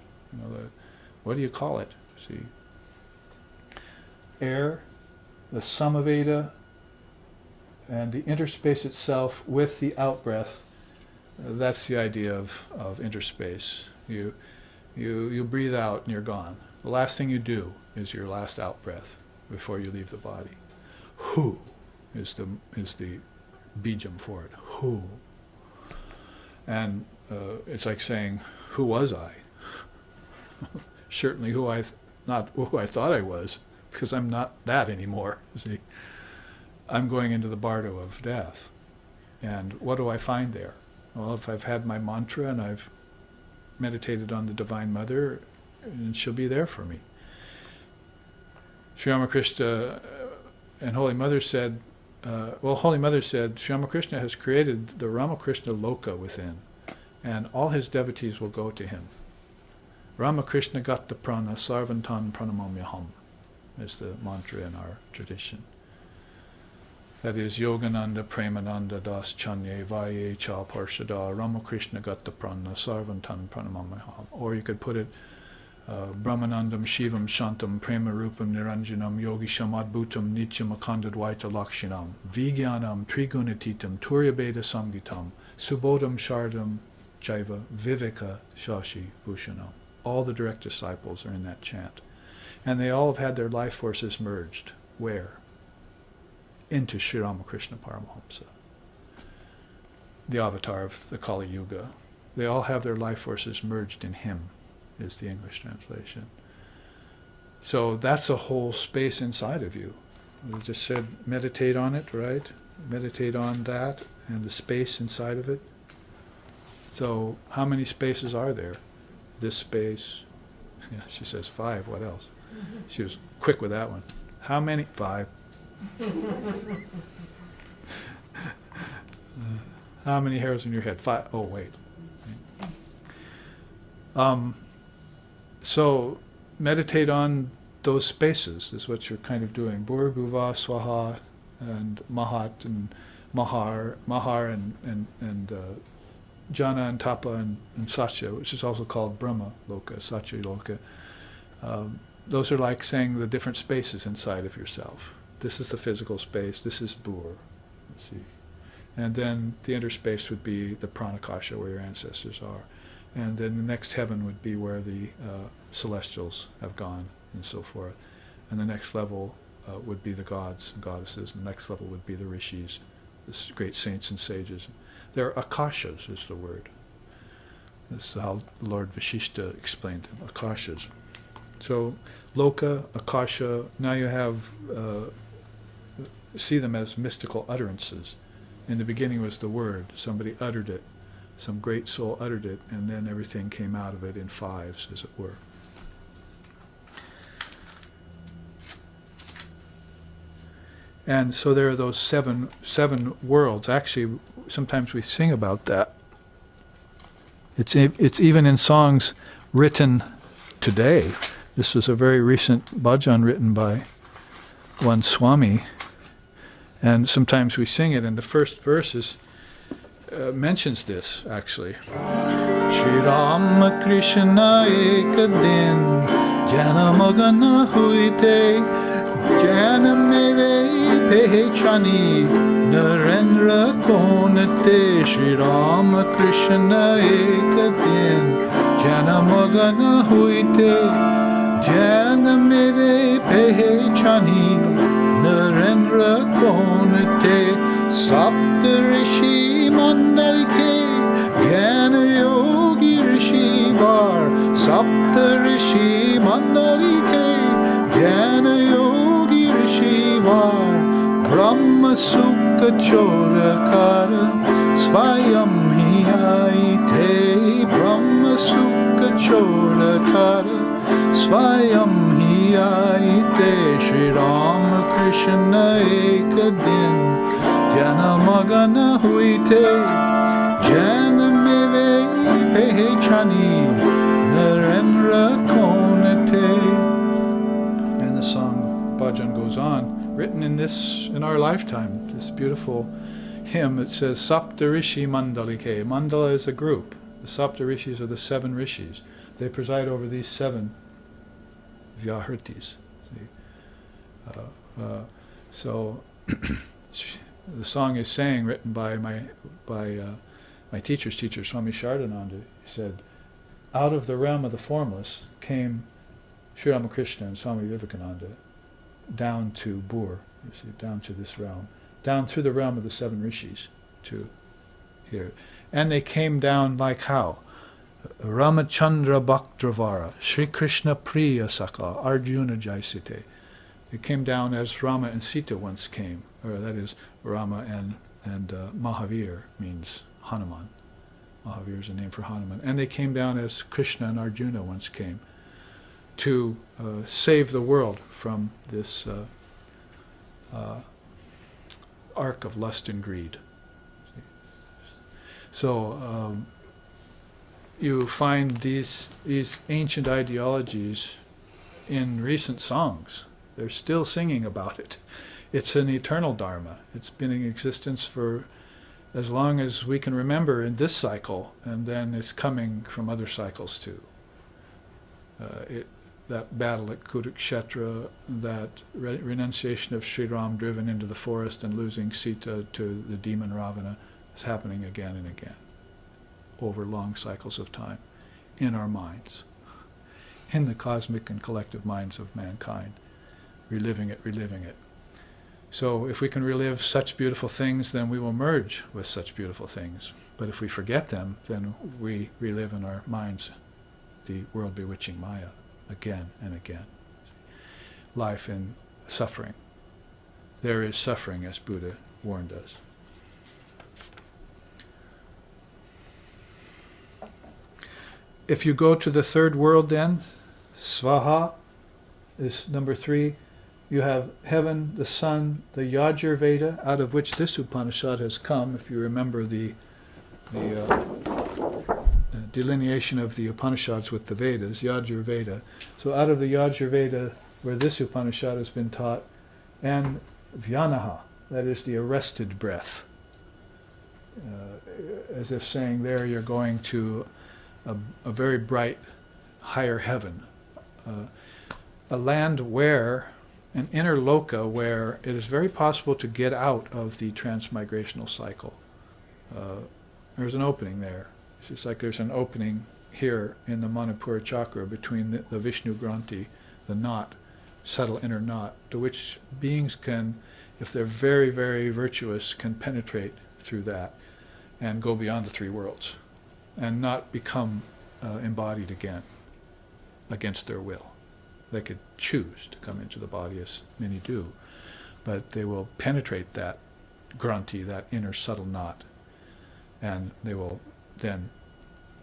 What do you call it? See, air, the Samaveda, and the interspace itself with the outbreath. That's the idea of interspace. You breathe out and you're gone. The last thing you do is your last outbreath before you leave the body. Hu is the bijam for it. Hu. And it's like saying, who was I? Certainly not who I thought I was, because I'm not that anymore. See, I'm going into the bardo of death. And what do I find there? Well, if I've had my mantra and I've meditated on the Divine Mother, and she'll be there for me. Sri Ramakrishna and Holy Mother said, Holy Mother said, Sri Ramakrishna has created the Ramakrishna Loka within, and all his devotees will go to him. Ramakrishna Gatta Prana Sarvantan Pranamamyaham is the mantra in our tradition. That is Yogananda Premananda Das Chanye Vaye Cha Parshada Ramakrishna Gatta Prana Sarvantan Pranamamyaham. Or you could put it Brahmanandam Shivam Shantam Prema Rupam Niranjanam Yogi Shamadbhutam Nityam Akandadvaita Lakshinam Vigyanam Trigunatitam Turyabeda Samgitam Subodham Shardam Jaiva Viveka Shashi Bhushanam. All the direct disciples are in that chant. And they all have had their life forces merged. Where? Into Sri Ramakrishna Paramahamsa, the avatar of the Kali Yuga. They all have their life forces merged in him, is the English translation. So that's a whole space inside of you. We just said meditate on it, right? Meditate on that and the space inside of it. So how many spaces are there? This space. Yeah, she says 5. What else? She was quick with that one. How many? 5. How many hairs in your head? 5. Oh, wait. So meditate on those spaces is what you're kind of doing. Bhur, Bhuva, Swaha, and Mahat, and Mahar and Jana and Tapa and Satya, which is also called Brahma Loka, Satya Loka. Those are like saying the different spaces inside of yourself. This is the physical space, this is Bhur. See? And then the interspace would be the Pranakasha, where your ancestors are. And then the next heaven would be where the celestials have gone, and so forth. And the next level would be the gods and goddesses, and the next level would be the rishis, the great saints and sages. They're akashas is the word. This is how Lord Vashishta explained them, akashas. So, Loka, Akasha, now you have, see them as mystical utterances. In the beginning was the word. Somebody uttered it. Some great soul uttered it, and then everything came out of it in fives, as it were. And so there are those seven worlds. Actually, sometimes we sing about that. It's even in songs written today. This was a very recent bhajan written by one Swami, and sometimes we sing it, and the first verse mentions this, actually. Shri Ram Krishna ek din janamagana huite janameve pehchani narendra konate. Shri Ram Krishna ek din janamagana huite janameve pehchani Narendra konate. Sapta rishi mandal ke Jnana yogi rishi var. Sapta rishi mandal ke Jnana yogi rishi var. Brahma sukha chorakara svayam hi aite. Brahma sukha chorakara svayam hi aite. Shri Ram Krishna ek din janamagana huite janameve pehchani narendra konate. And the song bhajan goes on, written in our lifetime, this beautiful hymn. It says Sapta Rishi Mandalike. Mandala is a group. The Sapta Rishis are the 7 rishis. They preside over these 7 Vyahritis. So the song is saying, written by my teacher's teacher, Swami Shardananda. He said, out of the realm of the formless came Sri Ramakrishna and Swami Vivekananda down to Bur, you see, down to this realm, down through the realm of the 7 rishis to here. And they came down like how? Ramachandra Bhaktravara, Sri Krishna Priya Saka, Arjuna Jaisite. They came down as Rama and Sita once came, or that is, Rama and Mahavir means Hanuman. Mahavir is a name for Hanuman. And they came down as Krishna and Arjuna once came to save the world from this arc of lust and greed. So you find these ancient ideologies in recent songs. They're still singing about it. It's an eternal dharma. It's been in existence for as long as we can remember in this cycle, and then it's coming from other cycles too. That battle at Kurukshetra, that renunciation of Sri Ram driven into the forest and losing Sita to the demon Ravana, is happening again and again over long cycles of time in our minds, in the cosmic and collective minds of mankind, reliving it. So if we can relive such beautiful things, then we will merge with such beautiful things. But if we forget them, then we relive in our minds the world bewitching Maya again and again. Life in suffering. There is suffering, as Buddha warned us. If you go to the 3rd world then, Svaha is number 3. You have heaven, the sun, the Yajurveda, out of which this Upanishad has come. If you remember the delineation of the Upanishads with the Vedas, Yajurveda. So out of the Yajurveda, where this Upanishad has been taught, and Vyanaha, that is the arrested breath. As if saying there you're going to a very bright, higher heaven. A land where, an inner loka where it is very possible to get out of the transmigrational cycle. There's an opening there. It's just like there's an opening here in the Manipura chakra between the Vishnu Granthi, the knot, subtle inner knot, to which beings can, if they're very, very virtuous, can penetrate through that and go beyond the 3 worlds and not become embodied again against their will. They could choose to come into the body, as many do, but they will penetrate that granthi, that inner subtle knot. And they will then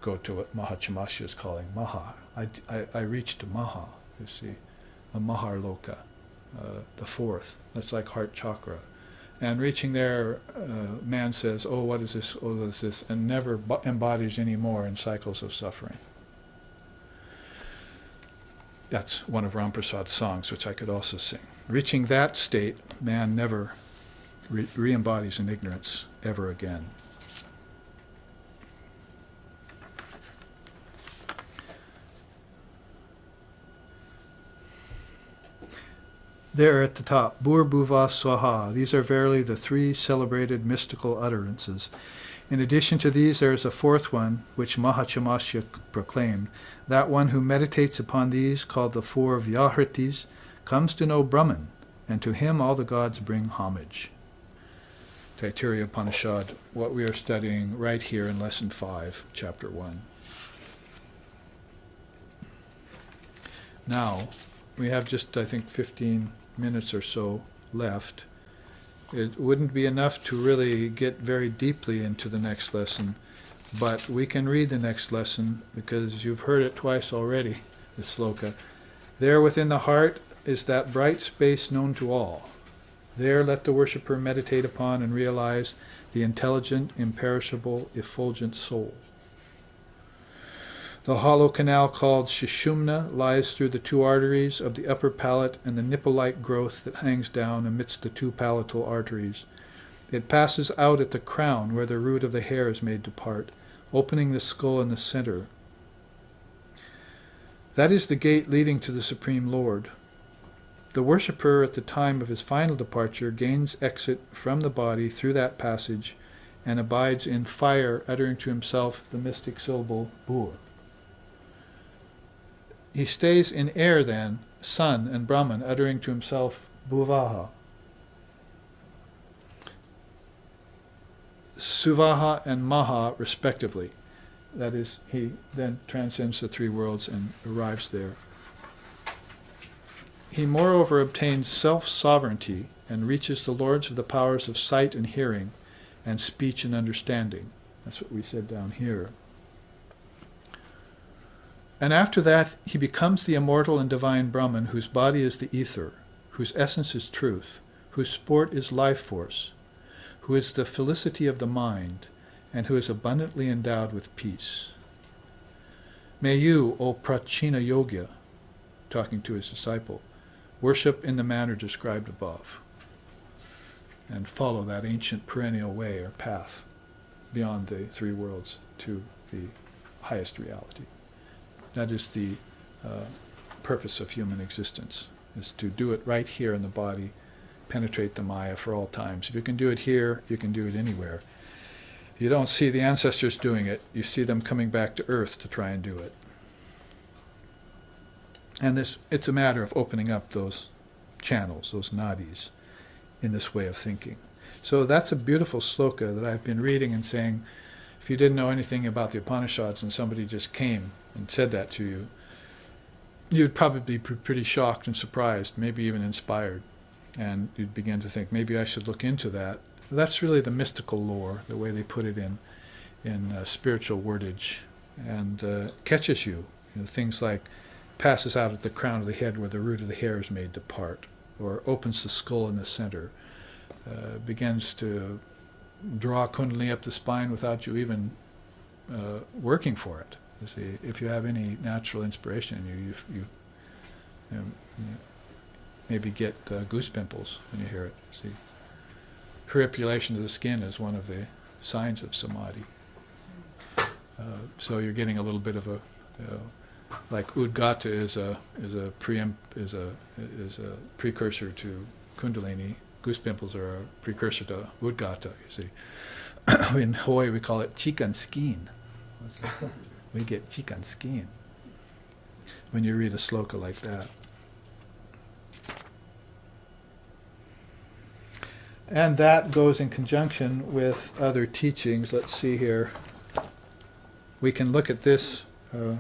go to what Mahachamasya is calling Maha. I reached Maha, you see, a Maharloka, the fourth. That's like heart chakra. And reaching there, man says, oh, what is this, oh, what is this, and never embodies any more in cycles of suffering. That's one of Ramprasad's songs, which I could also sing. Reaching that state, man never re-embodies in ignorance ever again. There at the top, Bhur Bhuva Swaha. These are verily the three celebrated mystical utterances. In addition to these, there is a fourth one, which Mahachamasya proclaimed. That one who meditates upon these, called the four Vyahritis, comes to know Brahman, and to him all the gods bring homage. Taittiriya Upanishad, what we are studying right here in Lesson 5, Chapter 1. Now, we have just, I think, 15 minutes or so left. It wouldn't be enough to really get very deeply into the next lesson, but we can read the next lesson because you've heard it twice already, the sloka. There within the heart is that bright space known to all. There let the worshipper meditate upon and realize the intelligent, imperishable, effulgent soul. The hollow canal called Shishumna lies through the two arteries of the upper palate and the nipple-like growth that hangs down amidst the two palatal arteries. It passes out at the crown where the root of the hair is made to part, opening the skull in the center. That is the gate leading to the Supreme Lord. The worshipper at the time of his final departure gains exit from the body through that passage and abides in fire, uttering to himself the mystic syllable Bhur. He stays in air then, sun and Brahman, uttering to himself Bhuvaha. Suvaha and Maha, respectively. That is, he then transcends the three worlds and arrives there. He moreover obtains self-sovereignty and reaches the lords of the powers of sight and hearing and speech and understanding. That's what we said down here. And after that, he becomes the immortal and divine Brahman, whose body is the ether, whose essence is truth, whose sport is life force, who is the felicity of the mind, and who is abundantly endowed with peace. May you, O Prachina Yogya, talking to his disciple, worship in the manner described above, and follow that ancient perennial way or path beyond the three worlds to the highest reality. That is the purpose of human existence, is to do it right here in the body, penetrate the Maya for all times. If you can do it here, you can do it anywhere. You don't see the ancestors doing it, you see them coming back to earth to try and do it. And it's a matter of opening up those channels, those nadis, in this way of thinking. So that's a beautiful sloka that I've been reading and saying, if you didn't know anything about the Upanishads and somebody just came and said that to you, you'd probably be pretty shocked and surprised, maybe even inspired. And you'd begin to think, maybe I should look into that. That's really the mystical lore, the way they put it in spiritual wordage, and catches you. Things like passes out at the crown of the head where the root of the hair is made to part, or opens the skull in the center, begins to draw Kundalini up the spine without you even working for it. You see, if you have any natural inspiration in you maybe get goose pimples when you hear it. See, heripulation of the skin is one of the signs of samadhi. So you're getting a little bit of a, like Udgata is a precursor to Kundalini. Goose pimples are a precursor to Udgata. You see, in Hawaii we call it chikan skin. We get chikan skin when you read a sloka like that. And that goes in conjunction with other teachings. Let's see here. We can look at this to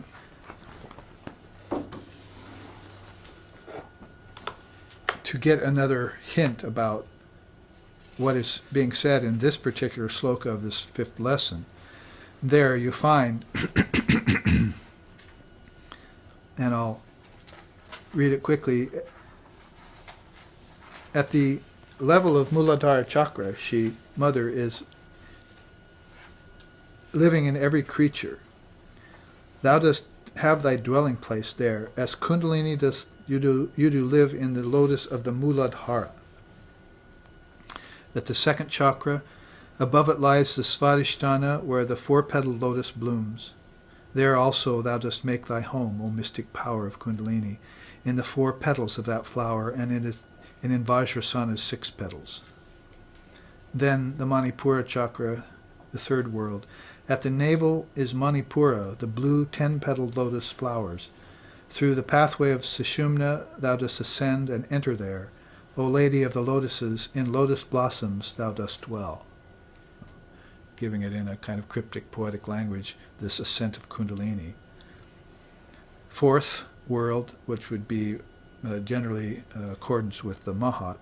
get another hint about what is being said in this particular sloka of this fifth lesson, there you find, and I'll read it quickly, at the level of Muladhara Chakra, Mother is living in every creature. Thou dost have thy dwelling place there, as Kundalini does you do live in the lotus of the Muladhara. At the second chakra, above it lies the Svadhisthana, where the four-petaled lotus blooms. There also thou dost make thy home, O mystic power of Kundalini, in the four petals of that flower, and in Vajrasana's 6 petals. Then the Manipura chakra, the third world. At the navel is Manipura, the blue 10-petaled lotus flowers. Through the pathway of Sushumna thou dost ascend and enter there. O Lady of the Lotuses, in lotus blossoms thou dost dwell. Giving it in a kind of cryptic, poetic language, this ascent of Kundalini. Fourth world, which would be generally accordance with the Mahat.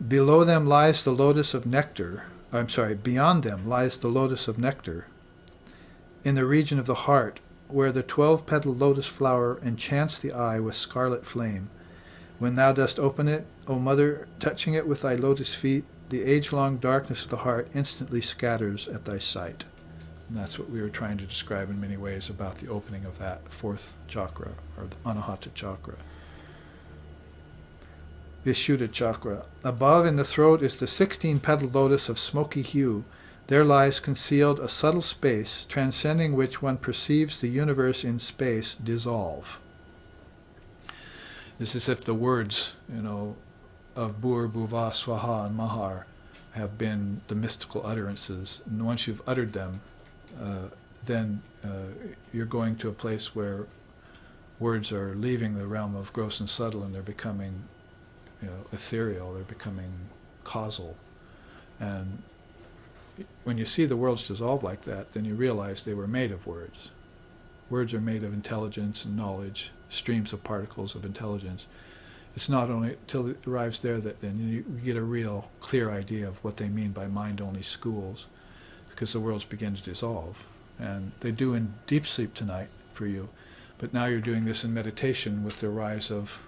Below them lies the lotus of nectar. Beyond them lies the lotus of nectar. In the region of the heart, where the 12-petaled lotus flower enchants the eye with scarlet flame. When thou dost open it, O Mother, touching it with thy lotus feet, the age-long darkness of the heart instantly scatters at thy sight. And that's what we were trying to describe in many ways about the opening of that fourth chakra, or the Anahata chakra. Vishuddha chakra. Above in the throat is the 16-petaled lotus of smoky hue. There lies concealed a subtle space, transcending which one perceives the universe in space dissolve. It's as if the words, of Bhur, Bhuva, Swaha, and Mahar have been the mystical utterances. And once you've uttered them, then you're going to a place where words are leaving the realm of gross and subtle, and they're becoming, ethereal. They're becoming causal. And when you see the worlds dissolve like that, then you realize they were made of words. Words are made of intelligence and knowledge, streams of particles of intelligence. It's not only till it arrives there that then you get a real clear idea of what they mean by mind-only schools, because the worlds begin to dissolve. And they do in deep sleep tonight for you, but now you're doing this in meditation with the rise of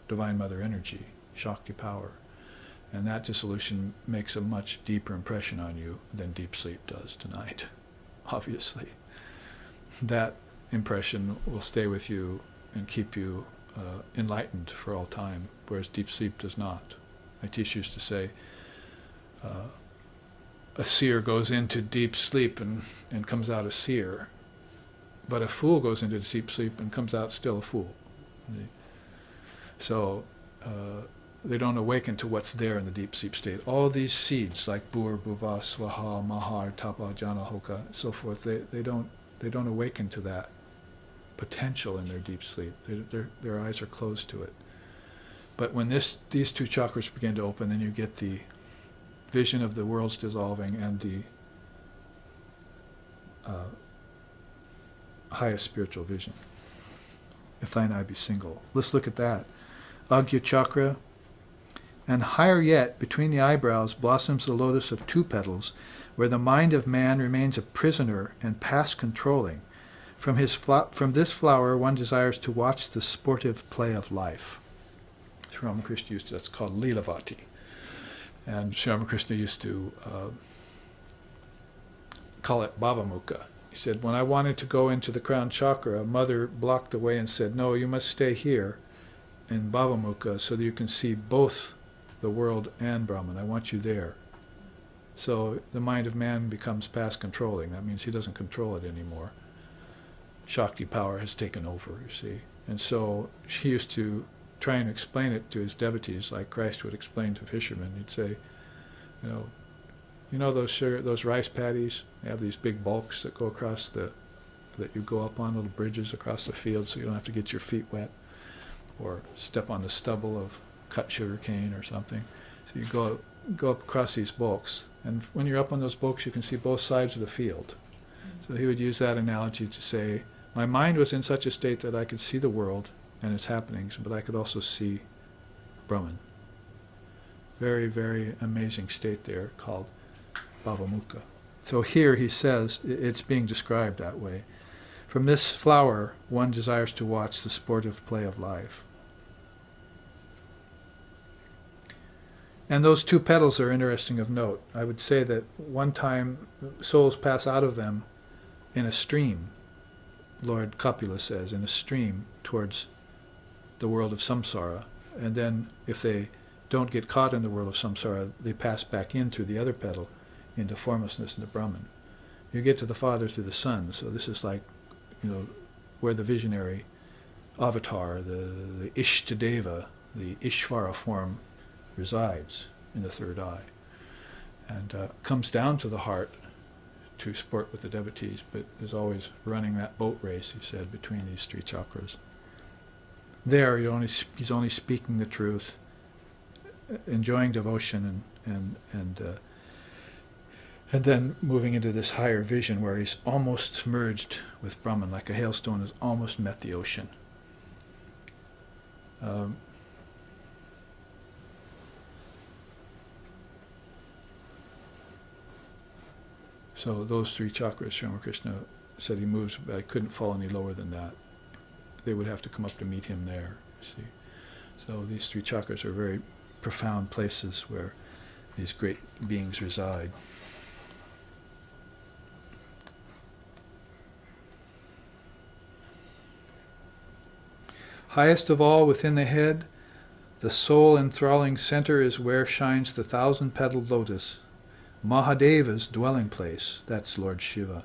Divine Mother energy, Shakti power. And that dissolution makes a much deeper impression on you than deep sleep does tonight, obviously. That impression will stay with you and keep you enlightened for all time, whereas deep sleep does not. My teacher used to say, a seer goes into deep sleep and comes out a seer, but a fool goes into deep sleep and comes out still a fool. So they don't awaken to what's there in the deep sleep state. All these seeds, like Bhur, Bhuva, Swaha, Mahar, Tapa, Jana, Hoka, and so forth, they don't awaken to that potential in their deep sleep. Their eyes are closed to it. But when these two chakras begin to open, then you get the vision of the worlds dissolving and the highest spiritual vision. If thine eye be single. Let's look at that. Agya chakra. And higher yet, between the eyebrows, blossoms the lotus of 2 petals, where the mind of man remains a prisoner and past controlling. From this flower one desires to watch the sportive play of life. Sri Ramakrishna used to, that's called Lilavati. And Sri Ramakrishna used to call it Bhavamukha. He said, when I wanted to go into the crown chakra, a mother blocked the way and said, no, you must stay here in Bhavamukha so that you can see both the world and Brahman. I want you there. So the mind of man becomes past controlling. That means he doesn't control it anymore. Shakti power has taken over, you see. And so he used to try and explain it to his devotees like Christ would explain to fishermen. He'd say, those rice paddies, they have these big bulks that go across that you go up on, little bridges across the field so you don't have to get your feet wet or step on the stubble of cut sugar cane or something. So you go up across these bulks, and when you're up on those bulks you can see both sides of the field. So he would use that analogy to say, my mind was in such a state that I could see the world and its happenings, but I could also see Brahman. Very, very amazing state there called Bhavamukha. So here he says, it's being described that way. From this flower, one desires to watch the sportive play of life. And those two petals are interesting of note. I would say that one time souls pass out of them in a stream, Lord Kapila says, in a stream towards the world of samsara. And then if they don't get caught in the world of samsara, they pass back in through the other petal into formlessness and the Brahman. You get to the Father through the Son. So this is like, where the visionary avatar, the Ishtadeva, the Ishvara form, resides in the third eye, and comes down to the heart to sport with the devotees, but is always running that boat race, he said, between these three chakras. There, he's only speaking the truth, enjoying devotion, and then moving into this higher vision where he's almost merged with Brahman, like a hailstone has almost met the ocean. So those three chakras, Sri Ramakrishna said he moves, but I couldn't fall any lower than that. They would have to come up to meet him there, see. So these three chakras are very profound places where these great beings reside. Highest of all within the head, the soul enthralling center is where shines the thousand-petaled lotus, Mahadeva's dwelling place. That's Lord Shiva.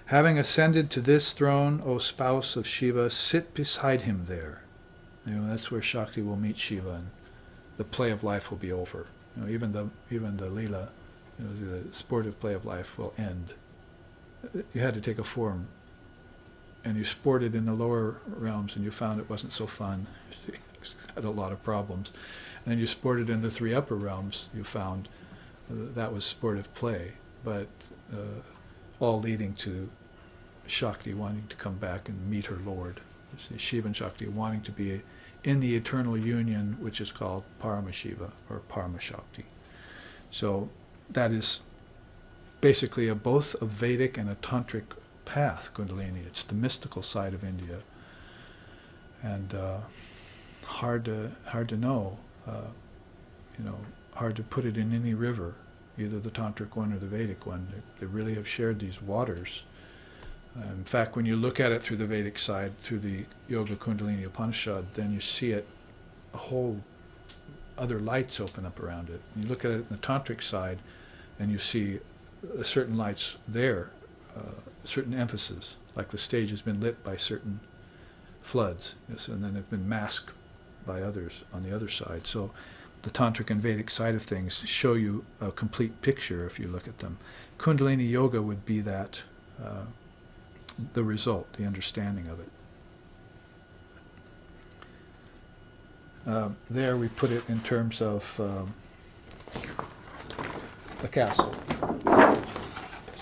Having ascended to this throne, O spouse of Shiva, sit beside him there. That's where Shakti will meet Shiva, and the play of life will be over. Even the Leela, the sportive play of life will end. You had to take a form, and you sported in the lower realms, and you found it wasn't so fun. You had a lot of problems. And then you sported in the three upper realms, you found that was sportive play, but all leading to Shakti wanting to come back and meet her Lord. Shiva and Shakti wanting to be in the eternal union, which is called Paramashiva or Paramashakti. So that is basically both a Vedic and a Tantric path, Kundalini. It's the mystical side of India, and hard to know. Hard to put it in any river, either the Tantric one or the Vedic one. They really have shared these waters. In fact, when you look at it through the Vedic side, through the Yoga Kundalini Upanishad, then you see it, a whole other lights open up around it. You look at it in the Tantric side, and you see certain lights there, certain emphasis, like the stage has been lit by certain floods, and then have been masked by others on the other side. So the Tantric and Vedic side of things show you a complete picture if you look at them. Kundalini Yoga would be that, the result, the understanding of it. There we put it in terms of a castle.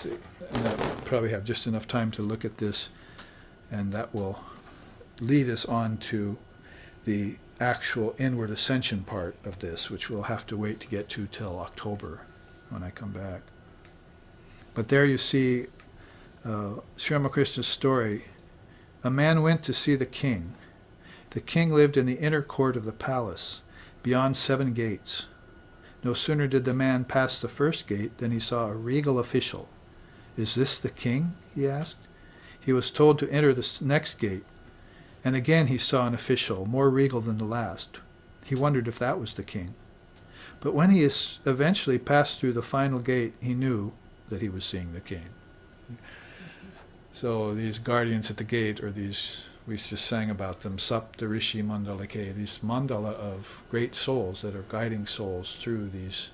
See, and I probably have just enough time to look at this, and that will lead us on to the actual inward ascension part of this, which we'll have to wait to get to till October when I come back. But there you see Sri Ramakrishna's story. A man went to see the king. The king lived in the inner court of the palace, beyond 7 gates. No sooner did the man pass the first gate than he saw a regal official. "Is this the king?" he asked. He was told to enter the next gate, and again he saw an official, more regal than the last. He wondered if that was the king. But when he eventually passed through the final gate, he knew that he was seeing the king. So these guardians at the gate, or these, we just sang about them, Sapta Rishi Mandalake, these mandala of great souls that are guiding souls through these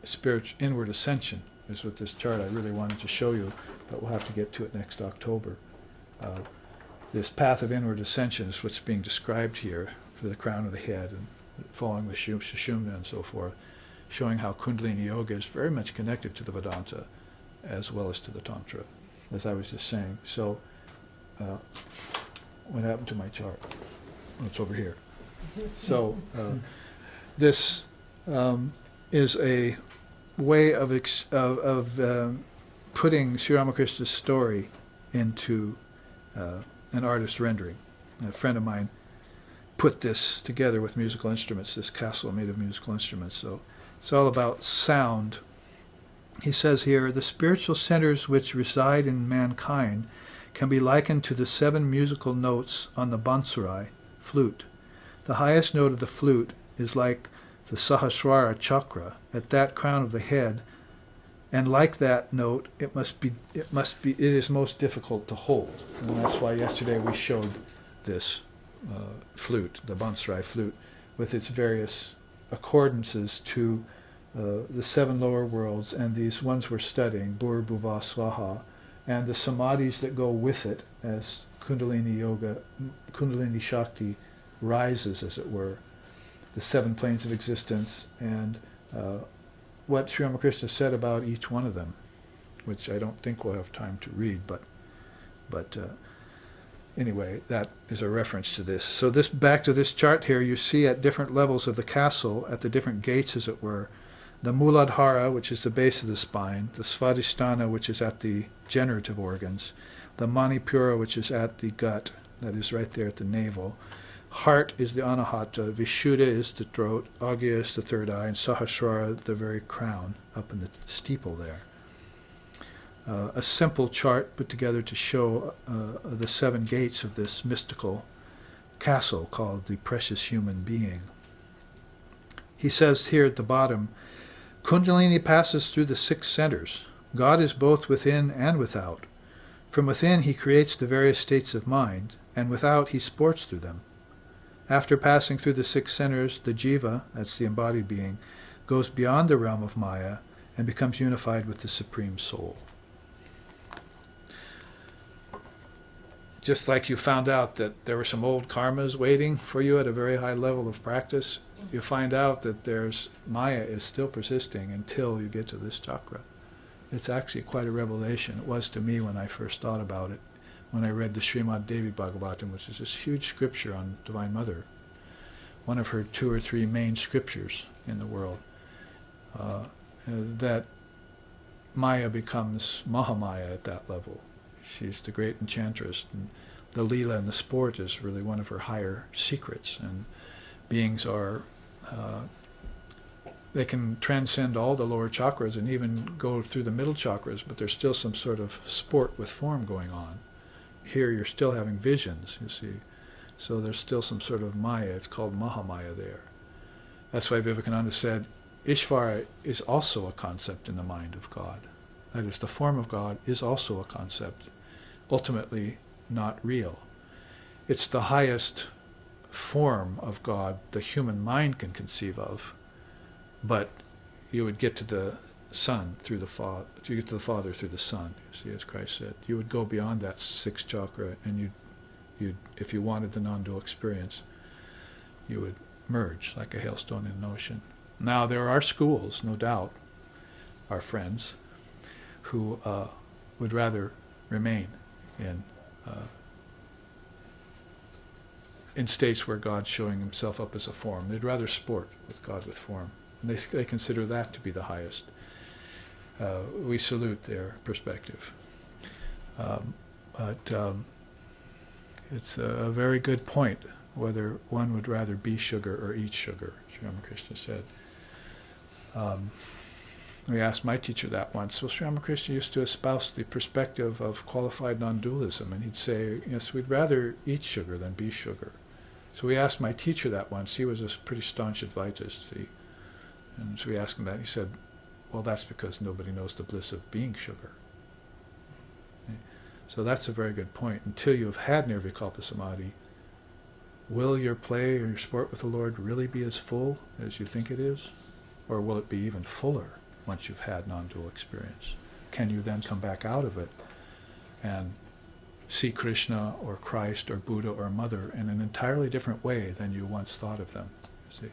spiritual inward ascension, is what this chart I really wanted to show you, but we'll have to get to it next October. This path of inward ascension is what's being described here for the crown of the head and following the Sushumna and so forth, showing how Kundalini Yoga is very much connected to the Vedanta as well as to the Tantra, as I was just saying. So, what happened to my chart? Oh, it's over here. So this is a way of putting Sri Ramakrishna's story into an artist rendering. A friend of mine put this together with musical instruments, this castle made of musical instruments. So it's all about sound. He says here, the spiritual centers which reside in mankind can be likened to the 7 musical notes on the bansuri, flute. The highest note of the flute is like the Sahasrara chakra at that crown of the head, and like that note, it is most difficult to hold. And that's why yesterday we showed this flute, the bansuri flute, with its various accordances to the 7 lower worlds, and these ones we're studying, Bhur Bhuva Swaha, and the samadhis that go with it as Kundalini Yoga, Kundalini Shakti rises, as it were, the 7 planes of existence, and what Sri Ramakrishna said about each one of them, which I don't think we'll have time to read, but anyway, that is a reference to this. So this, back to this chart here, you see at different levels of the castle, at the different gates, as it were, the Muladhara, which is the base of the spine, the Svadhisthana, which is at the generative organs, the Manipura, which is at the gut, that is right there at the navel. Heart is the Anahata, Vishuddha is the throat, Agya is the third eye, and Sahasrara, the very crown, up in the steeple there. A simple chart put together to show the 7 gates of this mystical castle called the precious human being. He says here at the bottom, Kundalini passes through the 6 centers. God is both within and without. From within he creates the various states of mind, and without he sports through them. After passing through the 6 centers, the jiva, that's the embodied being, goes beyond the realm of Maya and becomes unified with the Supreme Soul. Just like you found out that there were some old karmas waiting for you at a very high level of practice, you find out that Maya is still persisting until you get to this chakra. It's actually quite a revelation. It was to me when I first thought about it, when I read the Srimad Devi Bhagavatam, which is this huge scripture on Divine Mother, one of her 2 or 3 main scriptures in the world, that Maya becomes Mahamaya at that level. She's the great enchantress, and the Leela and the sport is really one of her higher secrets, and beings are, they can transcend all the lower chakras and even go through the middle chakras, but there's still some sort of sport with form going on. Here you're still having visions, you see. So there's still some sort of Maya. It's called Mahamaya there. That's why Vivekananda said, Ishvara is also a concept in the mind of God. That is, the form of God is also a concept, ultimately not real. It's the highest form of God the human mind can conceive of, but you would get to the Son through the Father, you get to the Father through the Son. You see, as Christ said, you would go beyond that 6th chakra, and you'd, if you wanted the non-dual experience, you would merge like a hailstone in an ocean. Now there are schools, no doubt, our friends, who would rather remain in states where God's showing himself up as a form. They'd rather sport with God with form. And they consider that to be the highest. We salute their perspective. But it's a very good point, whether one would rather be sugar or eat sugar, Sri Ramakrishna said. We asked my teacher that once. Well, Sri Ramakrishna used to espouse the perspective of qualified non-dualism, and he'd say, yes, we'd rather eat sugar than be sugar. So we asked my teacher that once. He was a pretty staunch Advaitist. And so we asked him that. He said, well, that's because nobody knows the bliss of being sugar. Okay? So that's a very good point. Until you've had Nirvikalpa Samadhi, will your play or your sport with the Lord really be as full as you think it is? Or will it be even fuller once you've had non-dual experience? Can you then come back out of it and see Krishna or Christ or Buddha or Mother in an entirely different way than you once thought of them? See?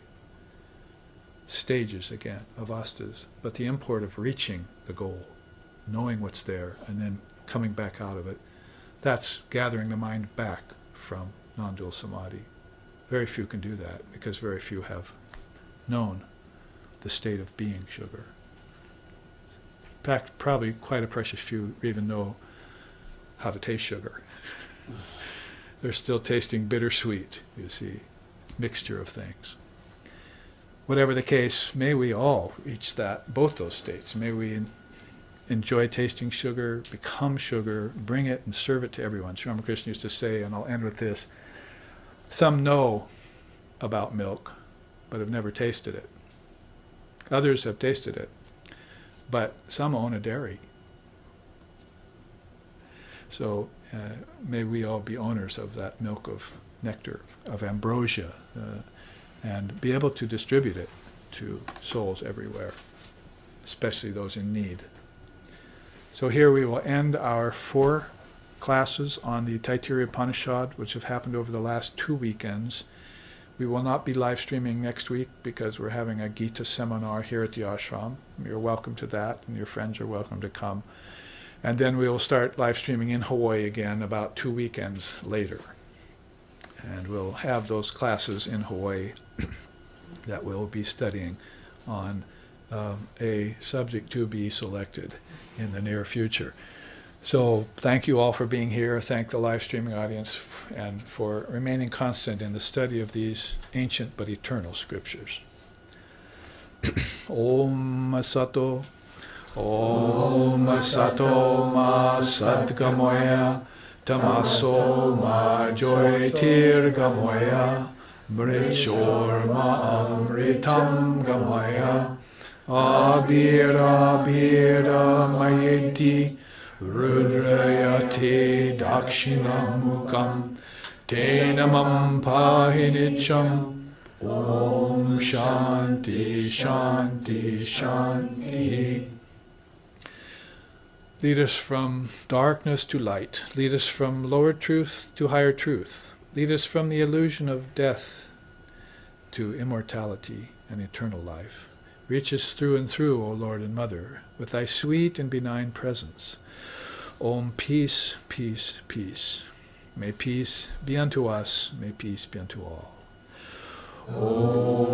Stages again, avastas, but the import of reaching the goal, knowing what's there, and then coming back out of it, that's gathering the mind back from non-dual samadhi Very few can do that because very few have known the state of being sugar. In fact, probably quite a precious few even know how to taste sugar. They're still tasting bittersweet, you see, mixture of things. Whatever the case, may we all reach that, both those states. May we enjoy tasting sugar, become sugar, bring it and serve it to everyone. Sri Ramakrishna used to say, and I'll end with this, some know about milk, but have never tasted it. Others have tasted it, but some own a dairy. So may we all be owners of that milk of nectar, of ambrosia, and be able to distribute it to souls everywhere, especially those in need. So here we will end our 4 classes on the Taittiriya Upanishad, which have happened over the last 2 weekends. We will not be live streaming next week because we're having a Gita seminar here at the ashram. You're welcome to that, and your friends are welcome to come. And then we will start live streaming in Hawaii again about 2 weekends later. And we'll have those classes in Hawaii that we'll be studying on a subject to be selected in the near future. So thank you all for being here. Thank the live streaming audience and for remaining constant in the study of these ancient but eternal scriptures. Om Sato, Om Sato Ma Sadgamoya, Tamaso Ma Joytir Gamoya, Mritshor Ma Amritam Gamoya, Abira Bira Mayeti, Rudrayate Dakshinamukam, Tenamam Pahinicham, Om Shanti Shanti Shanti. Lead us from darkness to light. Lead us from lower truth to higher truth. Lead us from the illusion of death to immortality and eternal life. Reach us through and through, O Lord and Mother, with thy sweet and benign presence. Om, peace, peace, peace. May peace be unto us, may peace be unto all. Om.